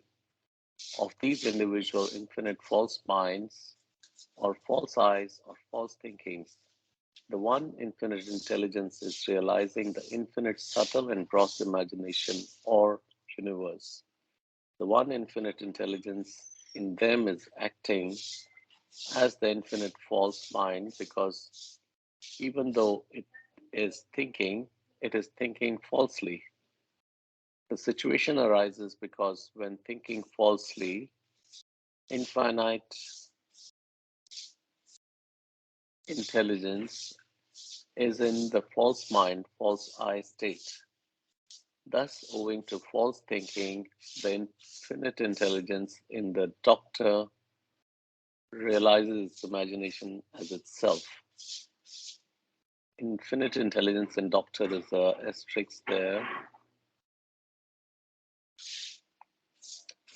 of these individual infinite false minds or false eyes or false thinkings. The one infinite intelligence is realizing the infinite subtle and gross imagination or universe. The one infinite intelligence in them is acting as the infinite false mind because even though it is thinking falsely. The situation arises because when thinking falsely, infinite intelligence is in the false mind, false I state. Thus, owing to false thinking, the infinite intelligence in the doctor realizes its imagination as itself. Infinite intelligence in doctor is a asterisk there.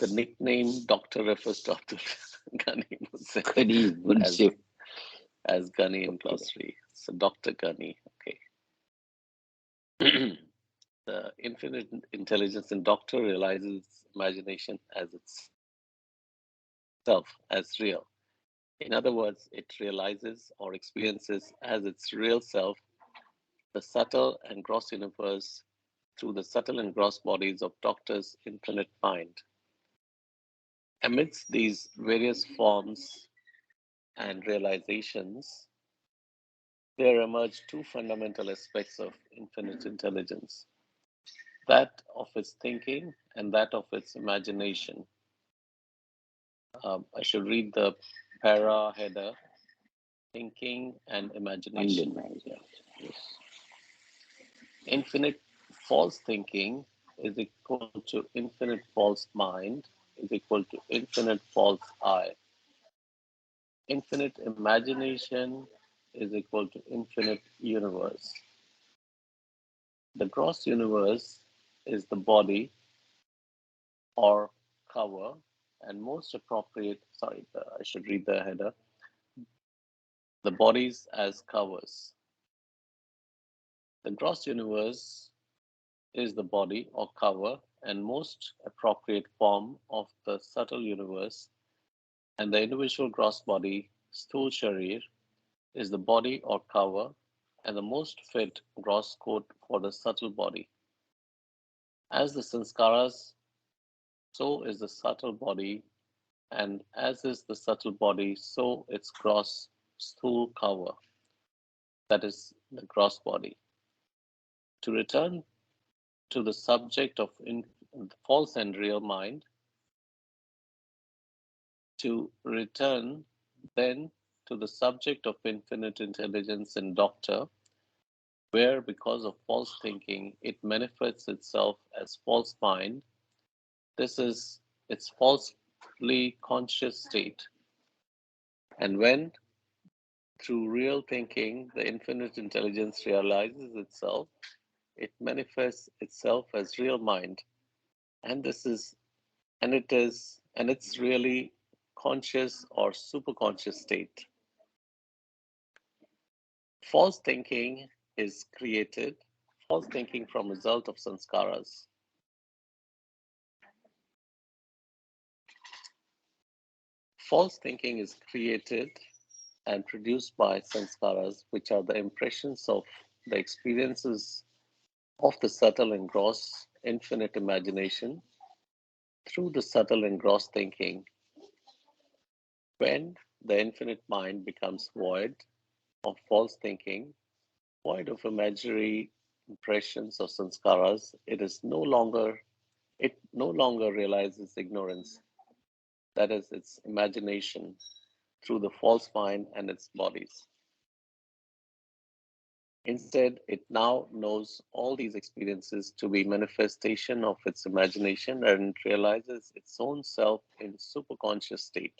The nickname doctor refers to Abdul Ghani Gani Munsi. as Ghani in Okay. glossary. So Dr. Ghani, okay. The infinite intelligence in doctor realizes its imagination as itself, as real. In other words, it realizes or experiences as its real self the subtle and gross universe through the subtle and gross bodies of doctor's infinite mind. Amidst these various forms and realizations, there emerge two fundamental aspects of infinite intelligence, that of its thinking and that of its imagination. I should read the para header, thinking and imagination. Yes. Infinite false thinking is equal to infinite false mind is equal to infinite false I. Infinite imagination is equal to infinite universe. The gross universe is the body or cover, and most appropriate, I should read the header, the bodies as covers. The gross universe is the body or cover, and most appropriate form of the subtle universe, and the individual gross body, Sthul Sharir, is the body or cover and the most fit gross coat for the subtle body. As the sanskaras, so is the subtle body, and as is the subtle body, so its gross Sthul cover, that is the gross body. To return to the subject of false and real mind, to return then to the subject of infinite intelligence in Doctor, where because of false thinking it manifests itself as false mind, this is its falsely conscious state. And when through real thinking the infinite intelligence realizes itself, it manifests itself as real mind, and it's really conscious or superconscious state. False thinking is created, false thinking from result of sanskaras. False thinking is created and produced by sanskaras, which are the impressions of the experiences of the subtle and gross infinite imagination through the subtle and gross thinking. When the infinite mind becomes void of false thinking, void of imaginary impressions of sanskaras, it no longer realizes ignorance, that is its imagination, through the false mind and its bodies. Instead, it now knows all these experiences to be manifestation of its imagination and realizes its own self in superconscious state.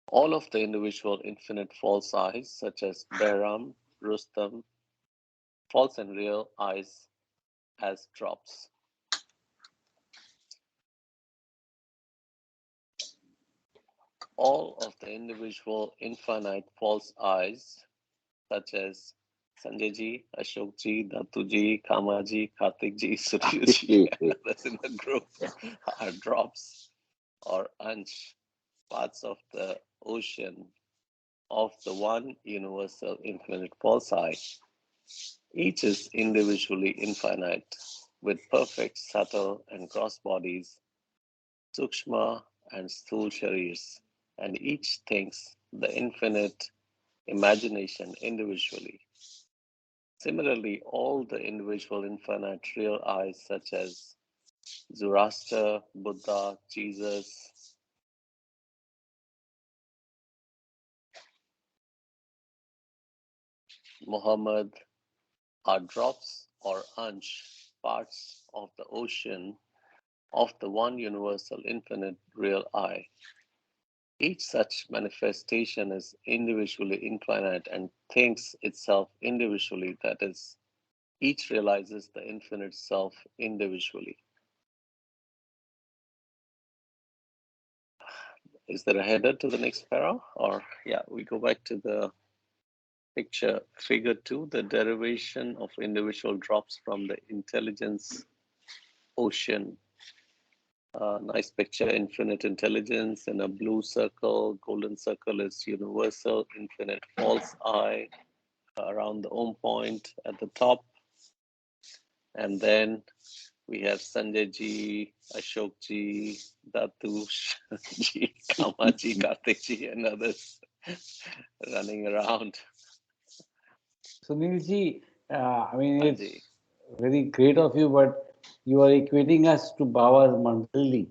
All of the individual infinite false eyes, such as Behram, Rustam, false and real eyes as drops. All of the individual infinite false eyes, such as Sanjayji, Ashokji, Datuji, Kamaji, Kartikji, Suryji, and others in the group are drops or ansh, parts of the ocean of the one universal infinite false eye. Each is individually infinite, with perfect, subtle, and gross bodies, sukshma and sthul sharirs, and each thinks the infinite imagination individually. Similarly, all the individual infinite real eyes, such as Zoroaster, Buddha, Jesus, Muhammad, are drops or ansh, parts of the ocean of the one universal infinite real I. Each such manifestation is individually infinite and thinks itself individually, that is, each realizes the infinite self individually. Is there a header to the next para? Or, yeah, we go back to the picture, figure 2, the derivation of individual drops from the intelligence ocean. Nice picture, infinite intelligence in a blue circle. Golden circle is universal, infinite false eye around the Om point at the top. And then we have Sanjay ji, Ashok ji, Datush ji, Kama ji, Kartik ji, and others running around. Sunilji, I mean, it's Anji. very great of you, but you are equating us to Baba's Mandali.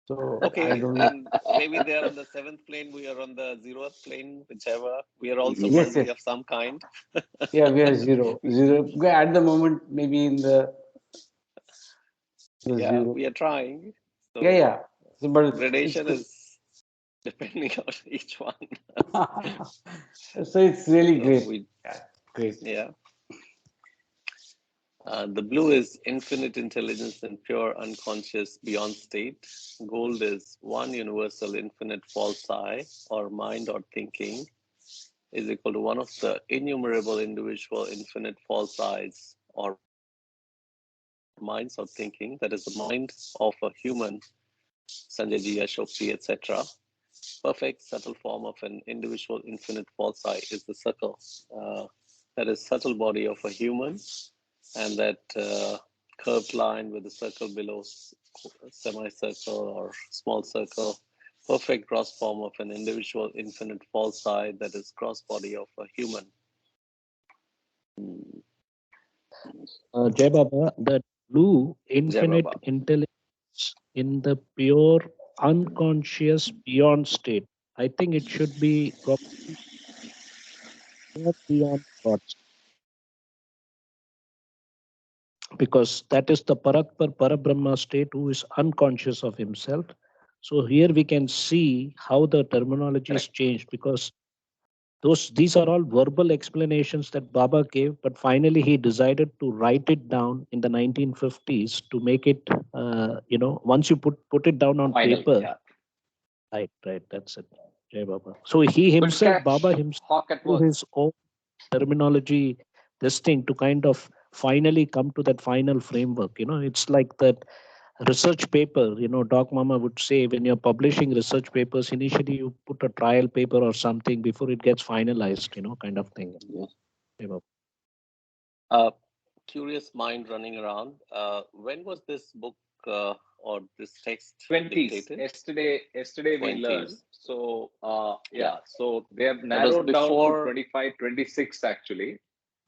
So I Okay, don't know. then maybe they are on the 7th plane, we are on the 0th plane, whichever. We are also Yes, Mandali yes. of some kind. Yeah, we are zero. At the moment, maybe in the Yeah, zero. we are trying. So Yeah, yeah. So, but it's gradation good. is depending on each one. So it's really So great. we, Yeah, great. yeah. The blue is infinite intelligence and pure unconscious beyond state. Gold is one universal infinite false I or mind or thinking is equal to one of the innumerable individual infinite false eyes or minds or thinking, that is the mind of a human, Sanjay Ji, Ashok Ji, etc. Perfect subtle form of an individual infinite false I is the circle. That is subtle body of a human, and that curved line with the circle below, semicircle or small circle. Perfect gross form of an individual infinite false I, that is gross body of a human. Jai Baba, the blue infinite Baba. intelligence in the pure unconscious beyond state. I think it should be probably pure beyond thoughts, because that is the Parakpar Parabrahma state who is unconscious of himself. So here we can see how the terminology is changed, because these are all verbal explanations that Baba gave, but finally he decided to write it down in the 1950s to make it, once you put it down on Final, paper. yeah. Right, that's it. Jai Baba. So he himself, catch. Baba himself, Hawk at through work. his own terminology, this thing to kind of finally come to that final framework. It's like that research paper, Doc Mama would say, when you're publishing research papers, initially you put a trial paper or something before it gets finalized, kind of thing. Curious mind running around. When was this book or this text 20s. dictated? Yesterday we 20s. learned. So so they have was narrowed down to before- 25, 26 actually.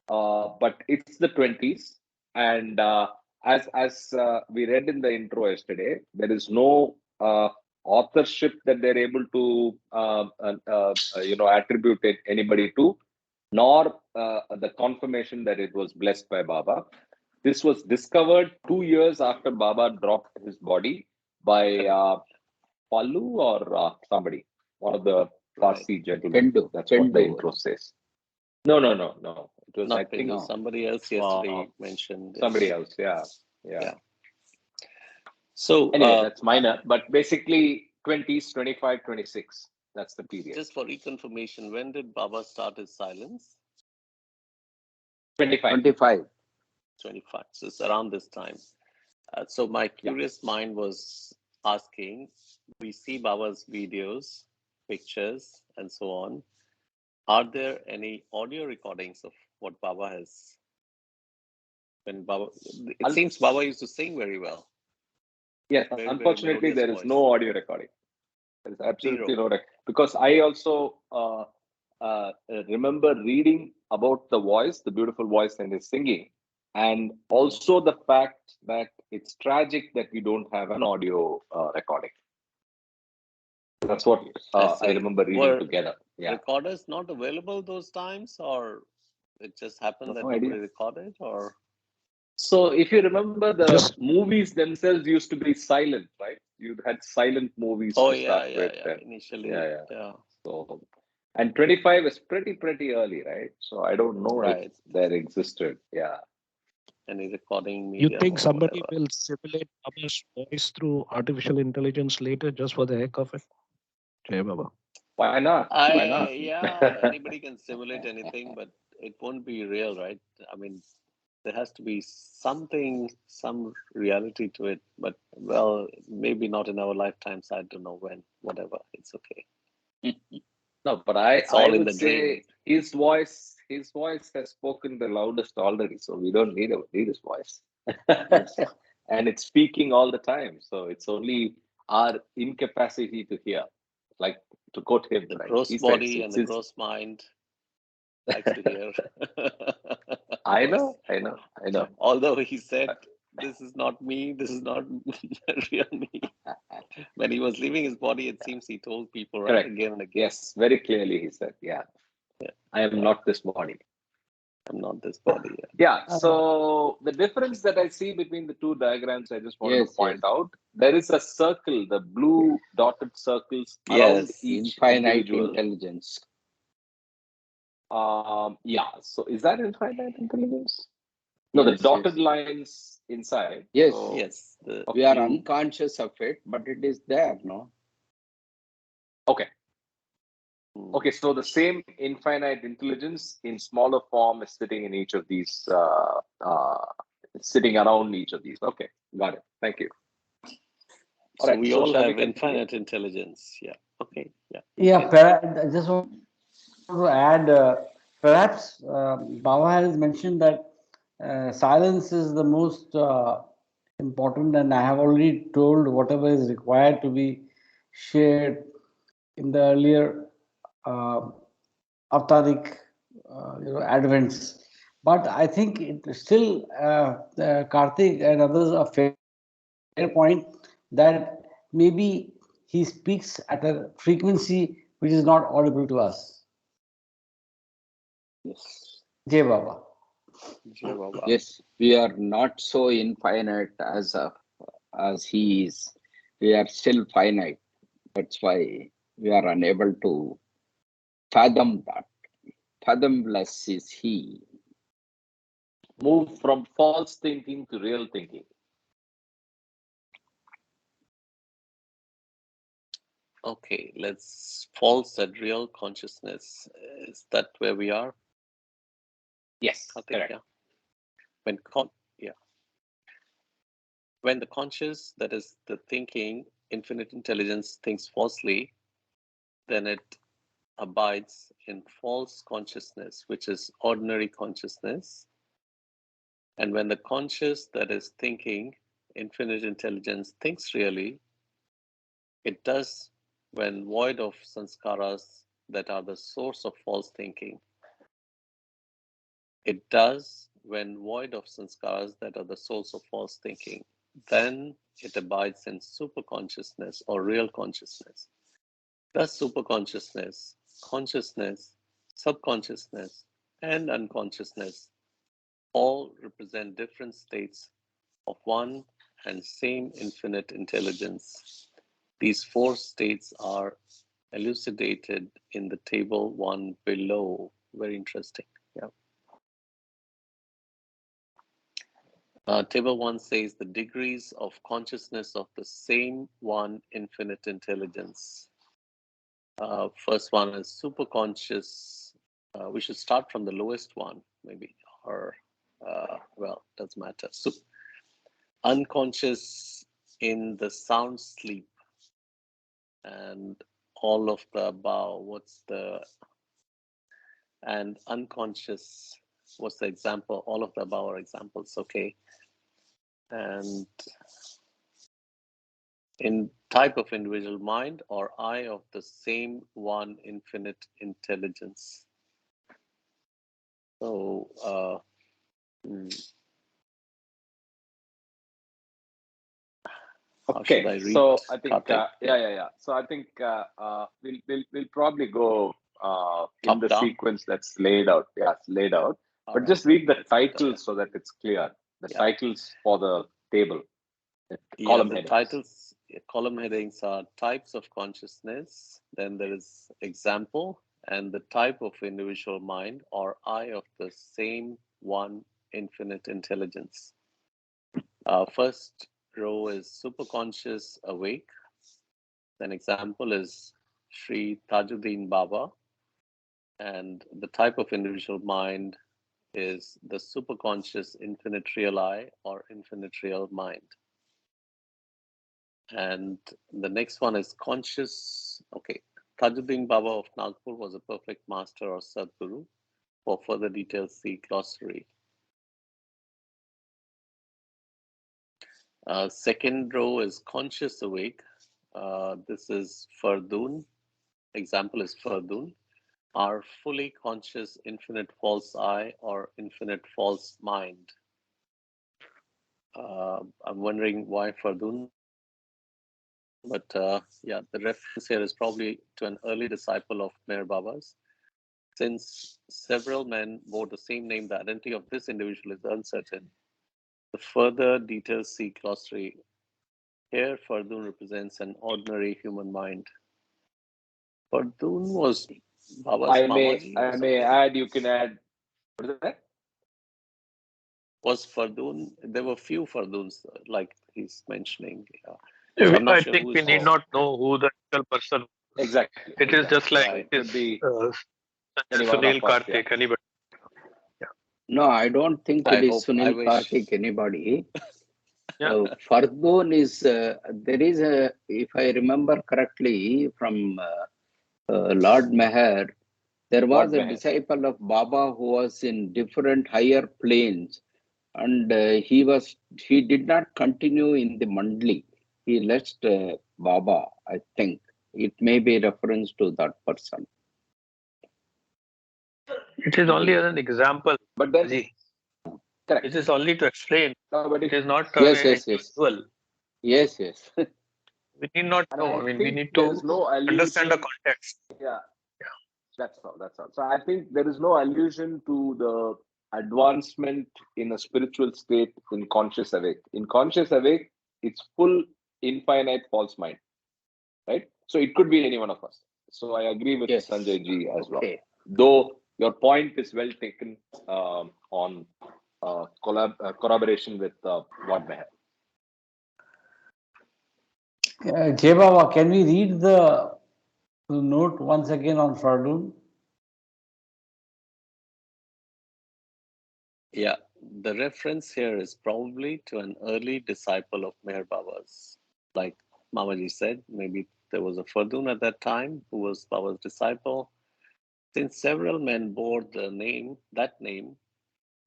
But it's the 20s. And as we read in the intro yesterday, there is no authorship that they're able to attribute anybody to, nor the confirmation that it was blessed by Baba. This was discovered 2 years after Baba dropped his body by Pallu or somebody, one of the Parsi gentlemen. Pendu. That's what the Pendu. intro says. No. It was, Not I think, Pindu, somebody else yesterday mentioned. somebody else. Yeah. So Anyway, that's minor, but basically 20s, 25, 26. That's the period. just for reconfirmation, when did Baba start his silence? 25. 25. 25. So it's around this time. So my curious mind was asking, we see Baba's videos, pictures, and so on. Are there any audio recordings of what Baba has? When Baba, it seems Baba used to sing very well. Yes, Very, unfortunately, very there melodious is no audio recording. There is absolutely no recording. Because I also remember reading about the voice, the beautiful voice and his singing, and also the fact that it's tragic that we don't have an audio recording. That's what I remember reading together. Yeah. Recorders not available those times, or it just happened that nobody recorded, or? So if you remember, the movies themselves used to be silent, right? You had silent movies to start with. Initially. So, and 25 is pretty early, right? So I don't know if there existed. Yeah. Any recording You medium think or somebody whatever. will simulate Baba's voice through artificial intelligence later, just for the heck of it? Jai Baba. Why not? Why not? Yeah, anybody can simulate anything, but it won't be real, right? I mean, there has to be something, some reality to it. But well, maybe not in our lifetimes. I don't know when. Whatever, it's okay. No, but I all in would the say dream. his voice has spoken the loudest already, so we don't need his voice. And it's speaking all the time, so it's only our incapacity to hear. Like, to quote him, The right? gross He body says, and the gross mind likes to hear. I know. Although he said, "This is not me. This is not real me." When he was leaving his body, it seems he told people, right, Correct. again and again. Yes, very clearly he said, I am not this body. I'm not this body. Yeah. So the difference that I see between the two diagrams, I just wanted to point out, there is a circle, the blue dotted circles around each infinite individual. intelligence. So is that infinite intelligence? No, the dotted lines inside. Yes. So, yes. We are unconscious of it, but it is there, no? Okay. Okay, so the same infinite intelligence in smaller form is sitting in each of these sitting around each of these. Okay, got it. Thank you. So Alright, we so all shall we have continue? infinite intelligence. Yeah. Okay. Yeah. Yeah, I just want to add, perhaps Baba has mentioned that silence is the most important, and I have already told whatever is required to be shared in the earlier avataric, advents. But I think it still, Karthik and others are fair point that maybe he speaks at a frequency which is not audible to us. Yes. Jai Baba. Jai Baba. Yes, we are not so infinite as he is. We are still finite. That's why we are unable to fathom that. Fathomless is he. Move from false thinking to real thinking. Okay, let's false and real consciousness. Is that where we are? Yes, I think, correct. yeah. When the conscious, that is the thinking, infinite intelligence thinks falsely, then it abides in false consciousness, which is ordinary consciousness. And when the conscious, that is thinking, infinite intelligence thinks really, it does when void of sanskaras that are the source of false thinking. It does when void of sanskaras that are the source of false thinking. Then it abides in superconsciousness or real consciousness. Thus, superconsciousness, consciousness, subconsciousness, and unconsciousness all represent different states of one and same infinite intelligence. These four states are elucidated in the table 1 below. Very interesting. Yeah. Table 1 says the degrees of consciousness of the same one infinite intelligence. First one is superconscious. We should start from the lowest one, maybe, or well, doesn't matter. So, unconscious in the sound sleep and all of the above. And unconscious, what's the example? All of the above are examples, okay? And in type of individual mind or I of the same one infinite intelligence. So, Okay, so I think So I think we'll probably go in the sequence that's laid out. Yeah, it's laid out. But just read the titles so that it's clear. The titles for the table. Column headings. Titles, column headings are types of consciousness. Then there is example and the type of individual mind or I of the same one infinite intelligence. First row is superconscious awake. An example is Sri Tajuddin Baba. And the type of individual mind is the superconscious infinite real I or infinite real mind. And the next one is conscious. Okay, Tajuddin Baba of Nagpur was a perfect master or Sadguru. For further details, see glossary. Second row is conscious awake. This is Fardun. Example is Fardun. Our fully conscious infinite false I or infinite false mind. I'm wondering why Fardun, but yeah, the reference here is probably to an early disciple of Meher Baba's. Since several men bore the same name, the identity of this individual is uncertain. The further details see glossary. Here, Fardun represents an ordinary human mind. Fardun was Baba's Mamaji. I may add, you can add, what is that? Was Fardun, there were few Farduns, like he's mentioning. I think we need not know who the actual person. Exactly. It is just like It could be Sunil Karthik, anybody. No, I don't think I it is hope, I Sunil wish. Karthik, anybody. Yeah. Fardun is, there is a, if I remember correctly, from Lord Meher, there was Lord a Meher. disciple of Baba who was in different higher planes, and he did not continue in the Mandli. He left Baba, I think. It may be reference to that person. It is only as an example, But then, Ji. correct. It is only to explain. No, but It is not Yes, yes, yes. usual. Yes, yes. We need not And know. I I mean, we think need there to is no understand the allusion. context. Yeah, that's all. That's all. So I think there is no allusion to the advancement in a spiritual state in conscious awake. In conscious awake, it's full infinite false mind, right? So it could be any one of us. So I agree with Yes. Sanjay ji as well. Okay. Though your point is well taken on corroboration with Lord Meher. Jay Baba, can we read the note once again on Fardun? Yeah, the reference here is probably to an early disciple of Meher Baba's. Like Mamaji said, maybe there was a Fardun at that time who was Baba's disciple. Since several men bore that name,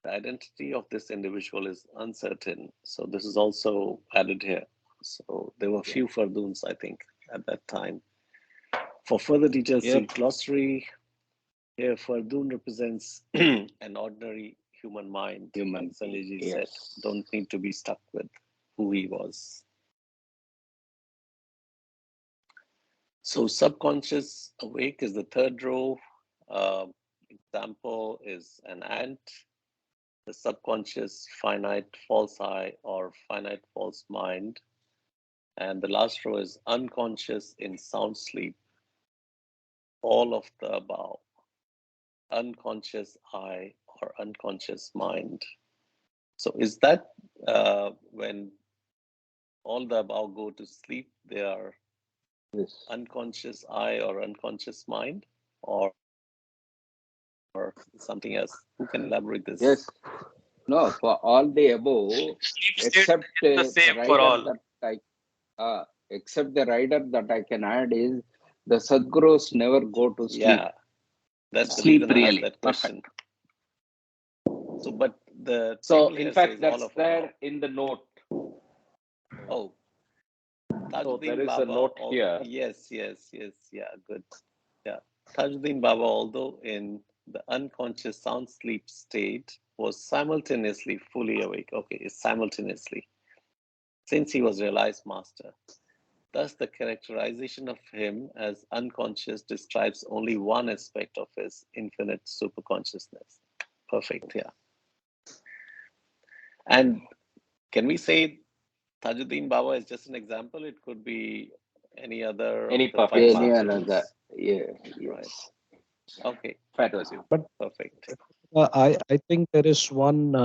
the identity of this individual is uncertain. So this is also added here. So there were few Farduns, I think, at that time. For further details, see glossary. Here, Fardun represents an ordinary human mind. Human Like Sanjay being, said, yes. don't need to be stuck with who he was. So subconscious awake is the third row. Example is an ant. The subconscious finite false I or finite false mind. And the last row is unconscious in sound sleep. All of the above. Unconscious I or unconscious mind. So is that when all the above go to sleep, they are unconscious I or unconscious mind, or something else? Who can elaborate this? Yes. No, for all the above, except the same the for rider all. that except the rider that I can add is the Sadgurus never go to sleep. Yeah, that's the Sleep reason I asked really. that question. So, but the So table in here fact, says that's all of there above. in the note. Oh, So there Tajuddin is a Baba. note here. Yes. Yeah, good. Yeah, Tajuddin Baba, although in the unconscious sound sleep state, was simultaneously fully awake. Okay, it's simultaneously, since he was realized master. Thus, the characterization of him as unconscious describes only one aspect of his infinite superconsciousness. Perfect, yeah. And can we say Tajuddin Baba is just an example? It could be any other Any of the perfect five master. Another. masters. Yeah. Right. Yes. Okay, Fair to assume. But perfect. I think there is one.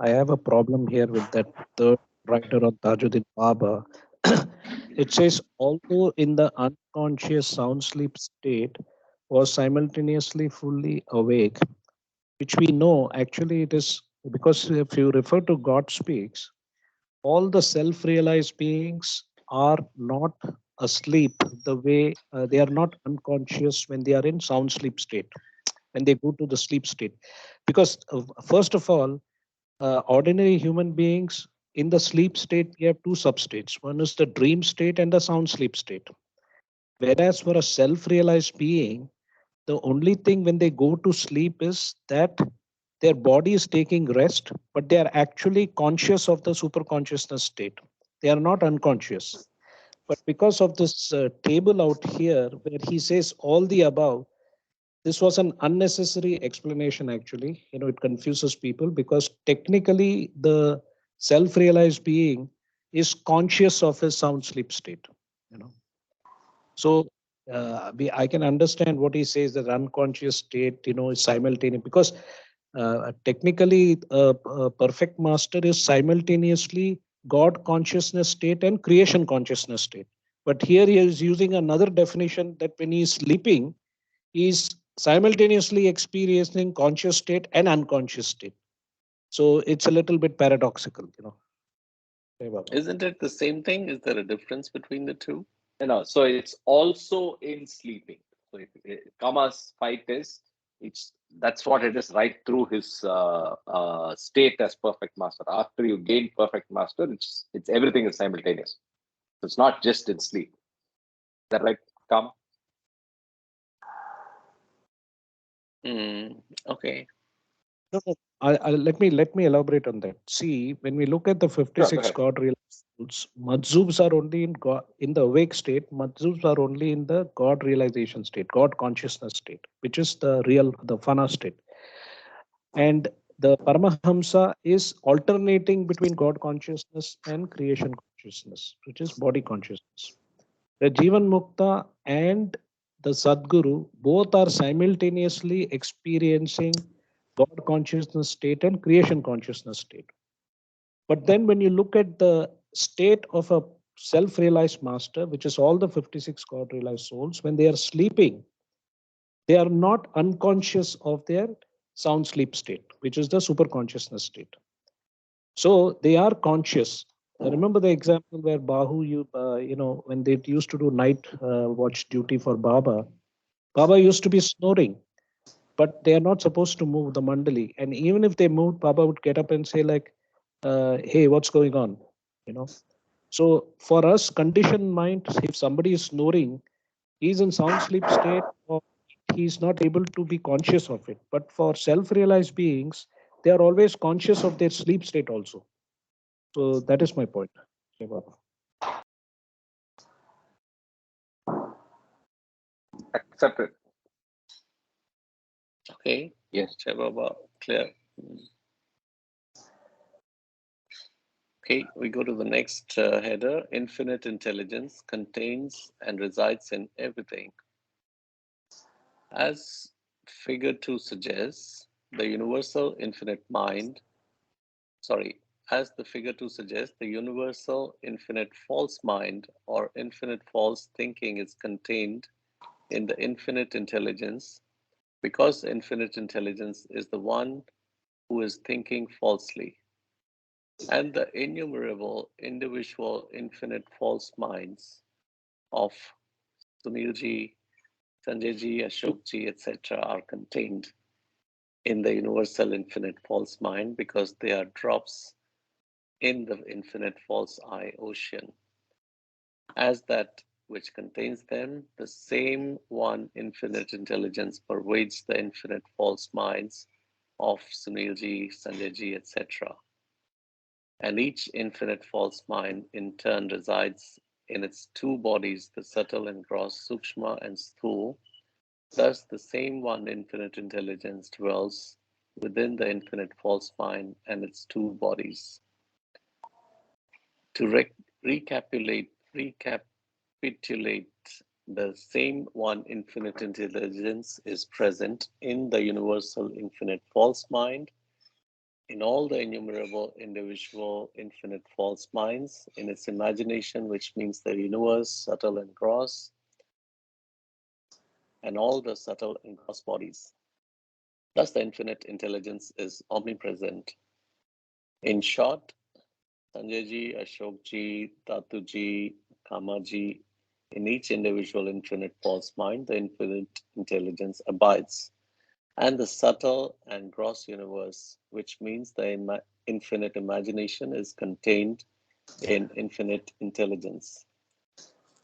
I have a problem here with that third writer on Tajuddin Baba. It says, although in the unconscious sound sleep state, was simultaneously fully awake, which we know actually it is because if you refer to God speaks, all the self-realized beings are not asleep the way they are not unconscious when they are in sound sleep state, when they go to the sleep state. Because first of all, ordinary human beings in the sleep state, we have two substates. One is the dream state and the sound sleep state. Whereas for a self-realized being, the only thing when they go to sleep is that their body is taking rest, but they are actually conscious of the superconsciousness state. They are not unconscious. But because of this table out here, where he says all the above, this was an unnecessary explanation actually. It confuses people because technically the self-realized being is conscious of his sound sleep state. you know so I can understand what he says, that unconscious state is simultaneous, because technically a perfect master is simultaneously God consciousness state and creation consciousness state. But here he is using another definition, that when he is sleeping, he is simultaneously experiencing conscious state and unconscious state. So it's a little bit paradoxical, Isn't it the same thing? Is there a difference between the two? So it's also in sleeping. So Kama's fight is, that's what it is right through his state as perfect master. After you gain perfect master, it's everything is simultaneous. So it's not just in sleep. Is that right, Kama? Okay. No, let me elaborate on that. See, when we look at the 56 God realized souls, Madzubs are only in God in the awake state. Madzubs are only in the God realization state, God consciousness state, which is the Fana state. And the Paramahamsa is alternating between God consciousness and creation consciousness, which is body consciousness. The Jivan Mukta and the Sadguru both are simultaneously experiencing God consciousness state and creation consciousness state. But then when you look at the state of a self-realized master, which is all the 56 God realized souls, when they are sleeping, they are not unconscious of their sound sleep state, which is the super consciousness state. So they are conscious. Remember the example where Bahu, when they used to do night watch duty for Baba, Baba used to be snoring, but they are not supposed to move the mandali. And even if they moved, Baba would get up and say like, "Hey, what's going on?" You know. So for us, conditioned mind, if somebody is snoring, he's in sound sleep state, or he's not able to be conscious of it. But for self-realized beings, they are always conscious of their sleep state also. So that is my point. Okay, Baba. Accepted. Okay. Yes. Jai Baba, clear. Okay, we go to the next header. Infinite intelligence contains and resides in everything. As figure 2 suggests, the universal infinite mind, as the figure 2 suggests, the universal infinite false mind or infinite false thinking is contained in the infinite intelligence, because infinite intelligence is the one who is thinking falsely. And the innumerable individual infinite false minds of Sunilji, Sanjayji, Ashokji, etc. are contained in the universal infinite false mind because they are drops in the infinite false I ocean. As that which contains them, the same one infinite intelligence pervades the infinite false minds of Sunilji, Sanjayji, etc. And each infinite false mind in turn resides in its two bodies, the subtle and gross, Sukshma and Sthul. Thus, the same one infinite intelligence dwells within the infinite false mind and its two bodies. To recapitulate, the same one infinite intelligence is present in the universal infinite false mind, in all the innumerable individual infinite false minds, in its imagination, which means the universe, subtle and gross, and all the subtle and gross bodies. Thus, the infinite intelligence is omnipresent. In short, Sanjayji, Ashokji, Tatuji, Kamaji, in each individual infinite false mind, the infinite intelligence abides. And the subtle and gross universe, which means the infinite imagination, is contained in infinite intelligence.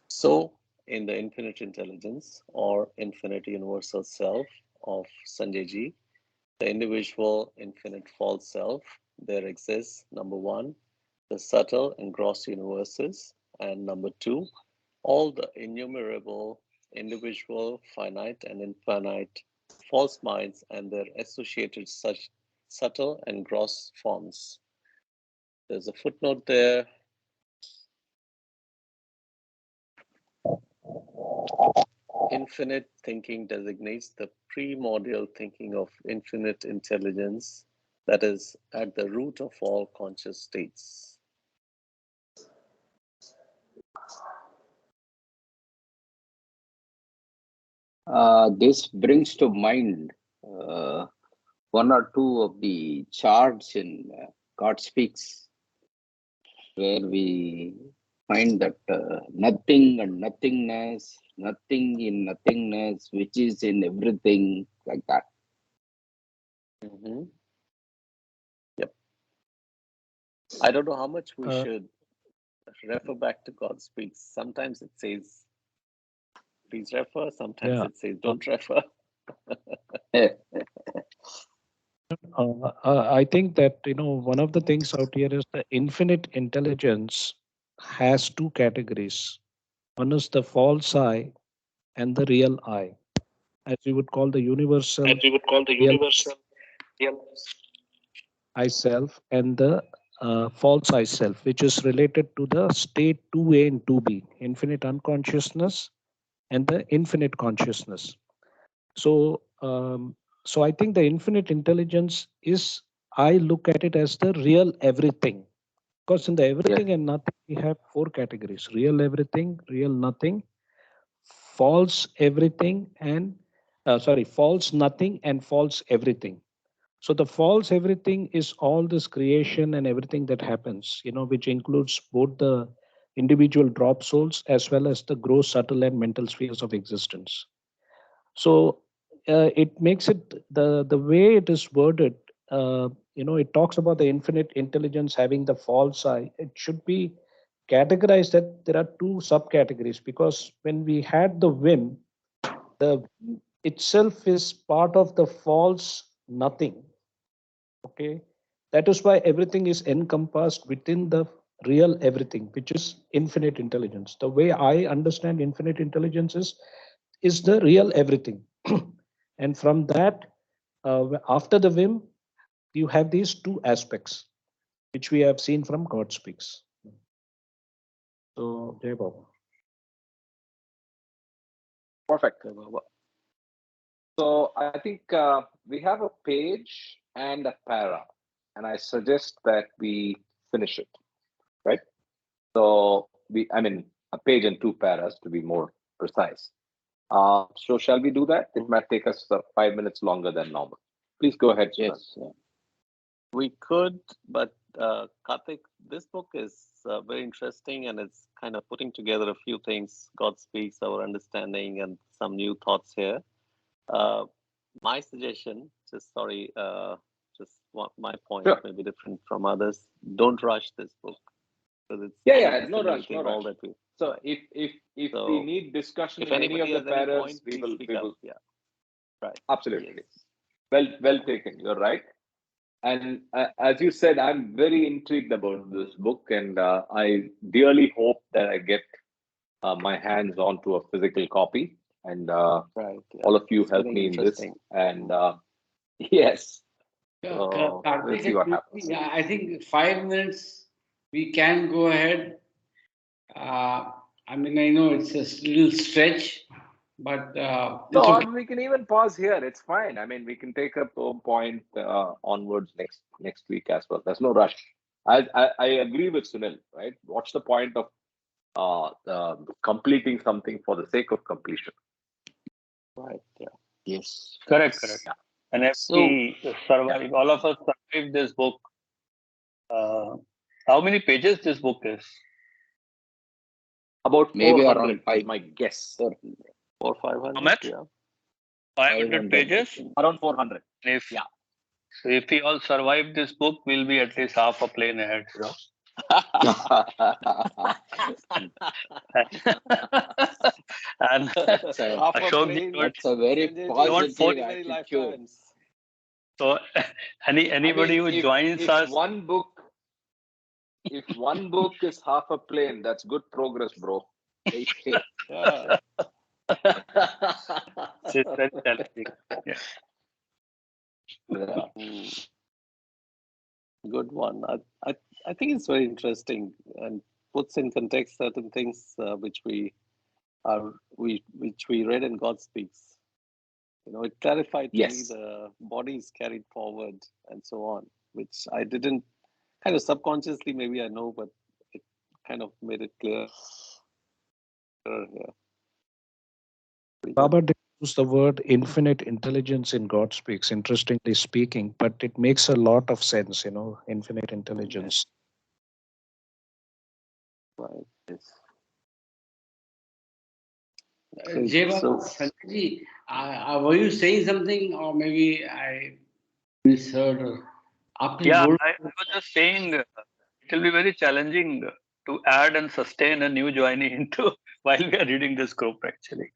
So, in the infinite intelligence or infinite universal self of Sanjayji, the individual infinite false self, there exists, number one, the subtle and gross universes, and number two, all the innumerable individual, finite, and infinite false minds and their associated such subtle and gross forms. There's a footnote there. Infinite thinking designates the primordial thinking of infinite intelligence that is at the root of all conscious states. This brings to mind one or two of the charts in God Speaks, where we find that nothing and nothingness, nothing in nothingness, which is in everything, like that. Mm-hmm. Yep. I don't know how much we should refer back to God Speaks. Sometimes it says, please refer. Sometimes it says, don't refer. I think that, one of the things out here is the infinite intelligence has two categories. One is the false I and the real I, as we would call the universal real I self, and the false I self, which is related to the state 2A and 2B, infinite unconsciousness and the infinite consciousness. So, so I think the infinite intelligence is, I look at it as the real everything. Because in the everything and nothing, we have four categories: real everything, real nothing, false everything, and false nothing and false everything. So the false everything is all this creation and everything that happens, which includes both the individual drop souls as well as the gross, subtle, and mental spheres of existence. So it makes it, the way it is worded, it talks about the infinite intelligence having the false I. It should be categorized that there are two subcategories, because when we had the whim, the itself is part of the false nothing. Okay, that is why everything is encompassed within the real everything, which is infinite intelligence. The way I understand infinite intelligence is the real everything. And from that, after the whim, you have these two aspects, which we have seen from God Speaks. So, Jai Baba. Perfect. So I think we have a page and a para, and I suggest that we finish it, right? So a page and two paras to be more precise. So shall we do that? It might take us 5 minutes longer than normal. Please go ahead. Yes. We could, but Karthik, this book is very interesting, and it's kind of putting together a few things. God Speaks, our understanding, and some new thoughts here. My suggestion, just my point, Sure. may be different from others. Don't rush this book, because it's No rush. all that we. So if we need discussion in any of the paras, we will. Yeah. Right. Absolutely. Yes. Well taken. You're right. And as you said, I'm very intrigued about this book, and I dearly hope that I get my hands onto a physical copy. And right. Yeah. All of you help me in this. And yes, we'll see what happens. Yeah, I think 5 minutes we can go ahead. I know it's a little stretch, but it's okay. We can even pause here. It's fine. We can take up point onwards next week as well. There's no rush. I agree with Sunil. Right? What's the point of completing something for the sake of completion? Right. Yeah. Yes. Correct. Yeah. And if we survive, all of us survive this book, how many pages this book is? About 400, maybe around 5. My guess. 400, 500. How much? Yeah. 500 pages? Around 400. So if we all survive this book, we'll be at least half a plane ahead. And Ashok, that's a very positive attitude. So anybody who joins us, if one book is half a plane, that's good progress, bro. Yeah. it's very challenging. Good one. I think it's very interesting and puts in context certain things which we read in God Speaks. It clarified to me the body is carried forward and so on, which I didn't, kind of subconsciously, maybe I know, but it kind of made it clear here. Baba, use the word infinite intelligence in God Speaks, interestingly speaking, but it makes a lot of sense, infinite intelligence. Right. Yes. Jay Baba, So Sanjay ji, were you saying something, or maybe I misheard? After you Yeah, bold, I was just saying it will be very challenging to add and sustain a new joinee into while we are reading this group actually.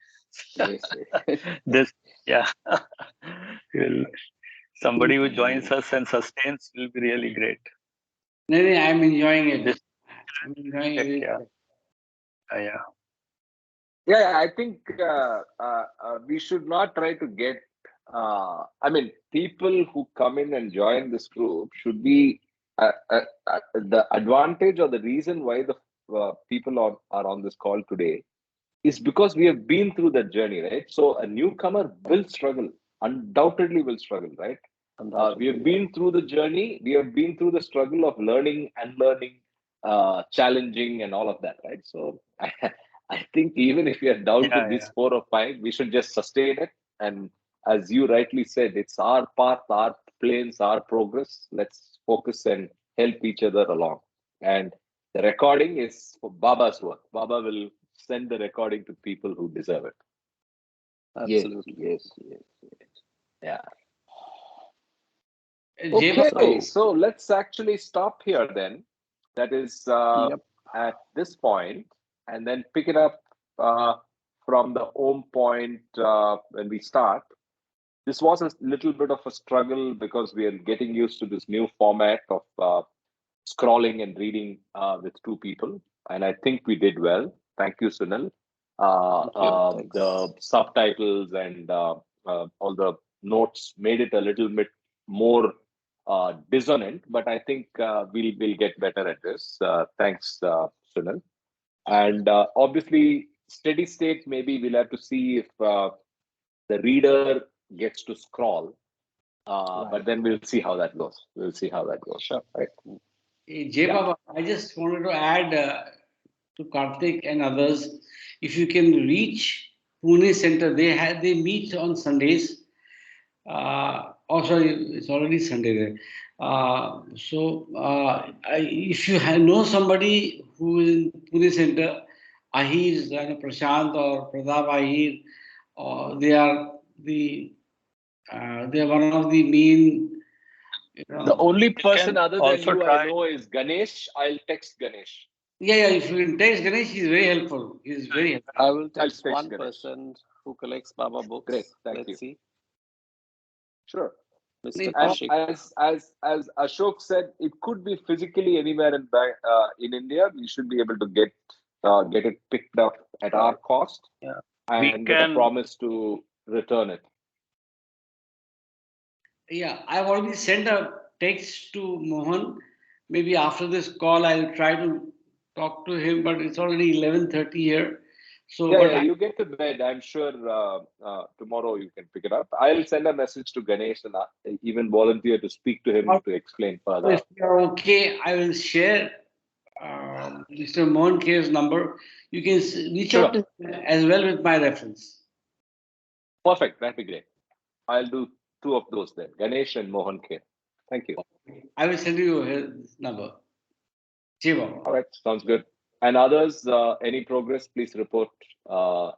Yes, yes. This, yeah. Will- Somebody who joins us and sustains will be really great. no, no, I'm enjoying it. This, I'm enjoying yeah, it. yeah. yeah, I think we should not try to get. I mean, people who come in and join this group should be the advantage or the reason why the people are on this call today is because we have been through that journey, right? So a newcomer will struggle, undoubtedly will struggle, right? We have Undoubtedly, yeah. been through the journey, we have been through the struggle of learning, unlearning, challenging, and all of that, right? So I think even if we are down to Yeah, this yeah. 4 or 5, we should just sustain it. And as you rightly said, it's our path, our planes, our progress. Let's focus and help each other along. And the recording is for Baba's work. Baba will send the recording to people who deserve it. Yes, Absolutely. yes, yes, yes. Yeah. Jay Baba, Okay, So, so let's actually stop here then. That is Yep. at this point, and then pick it up uh, from the home point when we start. This was a little bit of a struggle because we are getting used to this new format of scrolling and reading with two people, and I think we did well. Thank you, Sunil. Thank you. The Thanks. subtitles and all the notes made it a little bit more dissonant, but I think we'll get better at this. Thanks, Sunil. And obviously, steady state, maybe we'll have to see if the reader gets to scroll. But Right. then we'll see how that goes. We'll see how that goes. Sure. Right? Jay Yeah. Baba, I just wanted to add to Karthik and others, if you can reach Pune Center, they meet on Sundays. Oh, sorry, it's already Sunday there. If you know somebody who is in Pune Center, Ahir, Prashant or Pradap Ahir, the they are one of the main. The only You person can other than also you I try. know is Ganesh. I'll text Ganesh. Yeah. If you can text Ganesh, he's very helpful. He's very helpful. I will I'll text text one Ganesh. person who collects Baba Great. books. Thank Let's you. see. Sure. Mr. And Kaushik. as Ashok said, it could be physically anywhere in India. We should be able to get it picked up at our cost Yeah. We and with a can. promise to return it. Yeah, I've already sent a text to Mohan. Maybe after this call, I'll try to talk to him, but it's already 11:30 here. So, Yeah, but yeah. You get to bed. I'm sure tomorrow you can pick it up. I'll send a message to Ganesh and even volunteer to speak to him to explain further. if you're okay, I will share Mr. Mohan K's number. You can reach out Sure. to him as well with my reference. Perfect. That'd be great. I'll do two of those then. Ganesh and Mohan K. Thank you. I will send you his number. Jiva. All right. Sounds good. And others, any progress, please report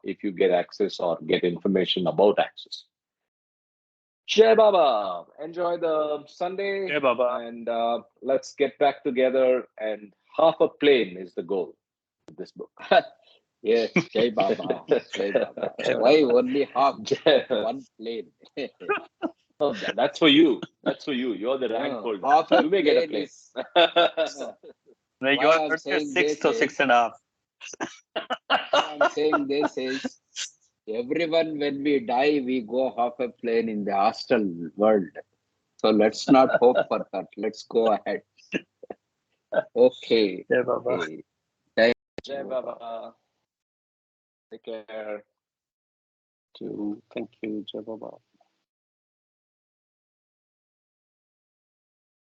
if you get access or get information about access. Jai Baba. Enjoy the Sunday Hey, Baba. and let's get back together. And half a plane is the goal with this book. Yes, Jai Baba. Jai Baba. Jai Why Baba. only half? Jai- One plane. Oh, that's for you. That's for you. You're the rank No, holder. half a You may get a plane plane. is. No, you Why are I'm going to saying six this to is, 6.5. why I'm saying this is, everyone when we die, we go half a plane in the astral world. So let's not hope for that. Let's go ahead. Okay. Jai Baba. Okay. Jai Jai Baba. Baba. Take care. Thank you. Jai Baba.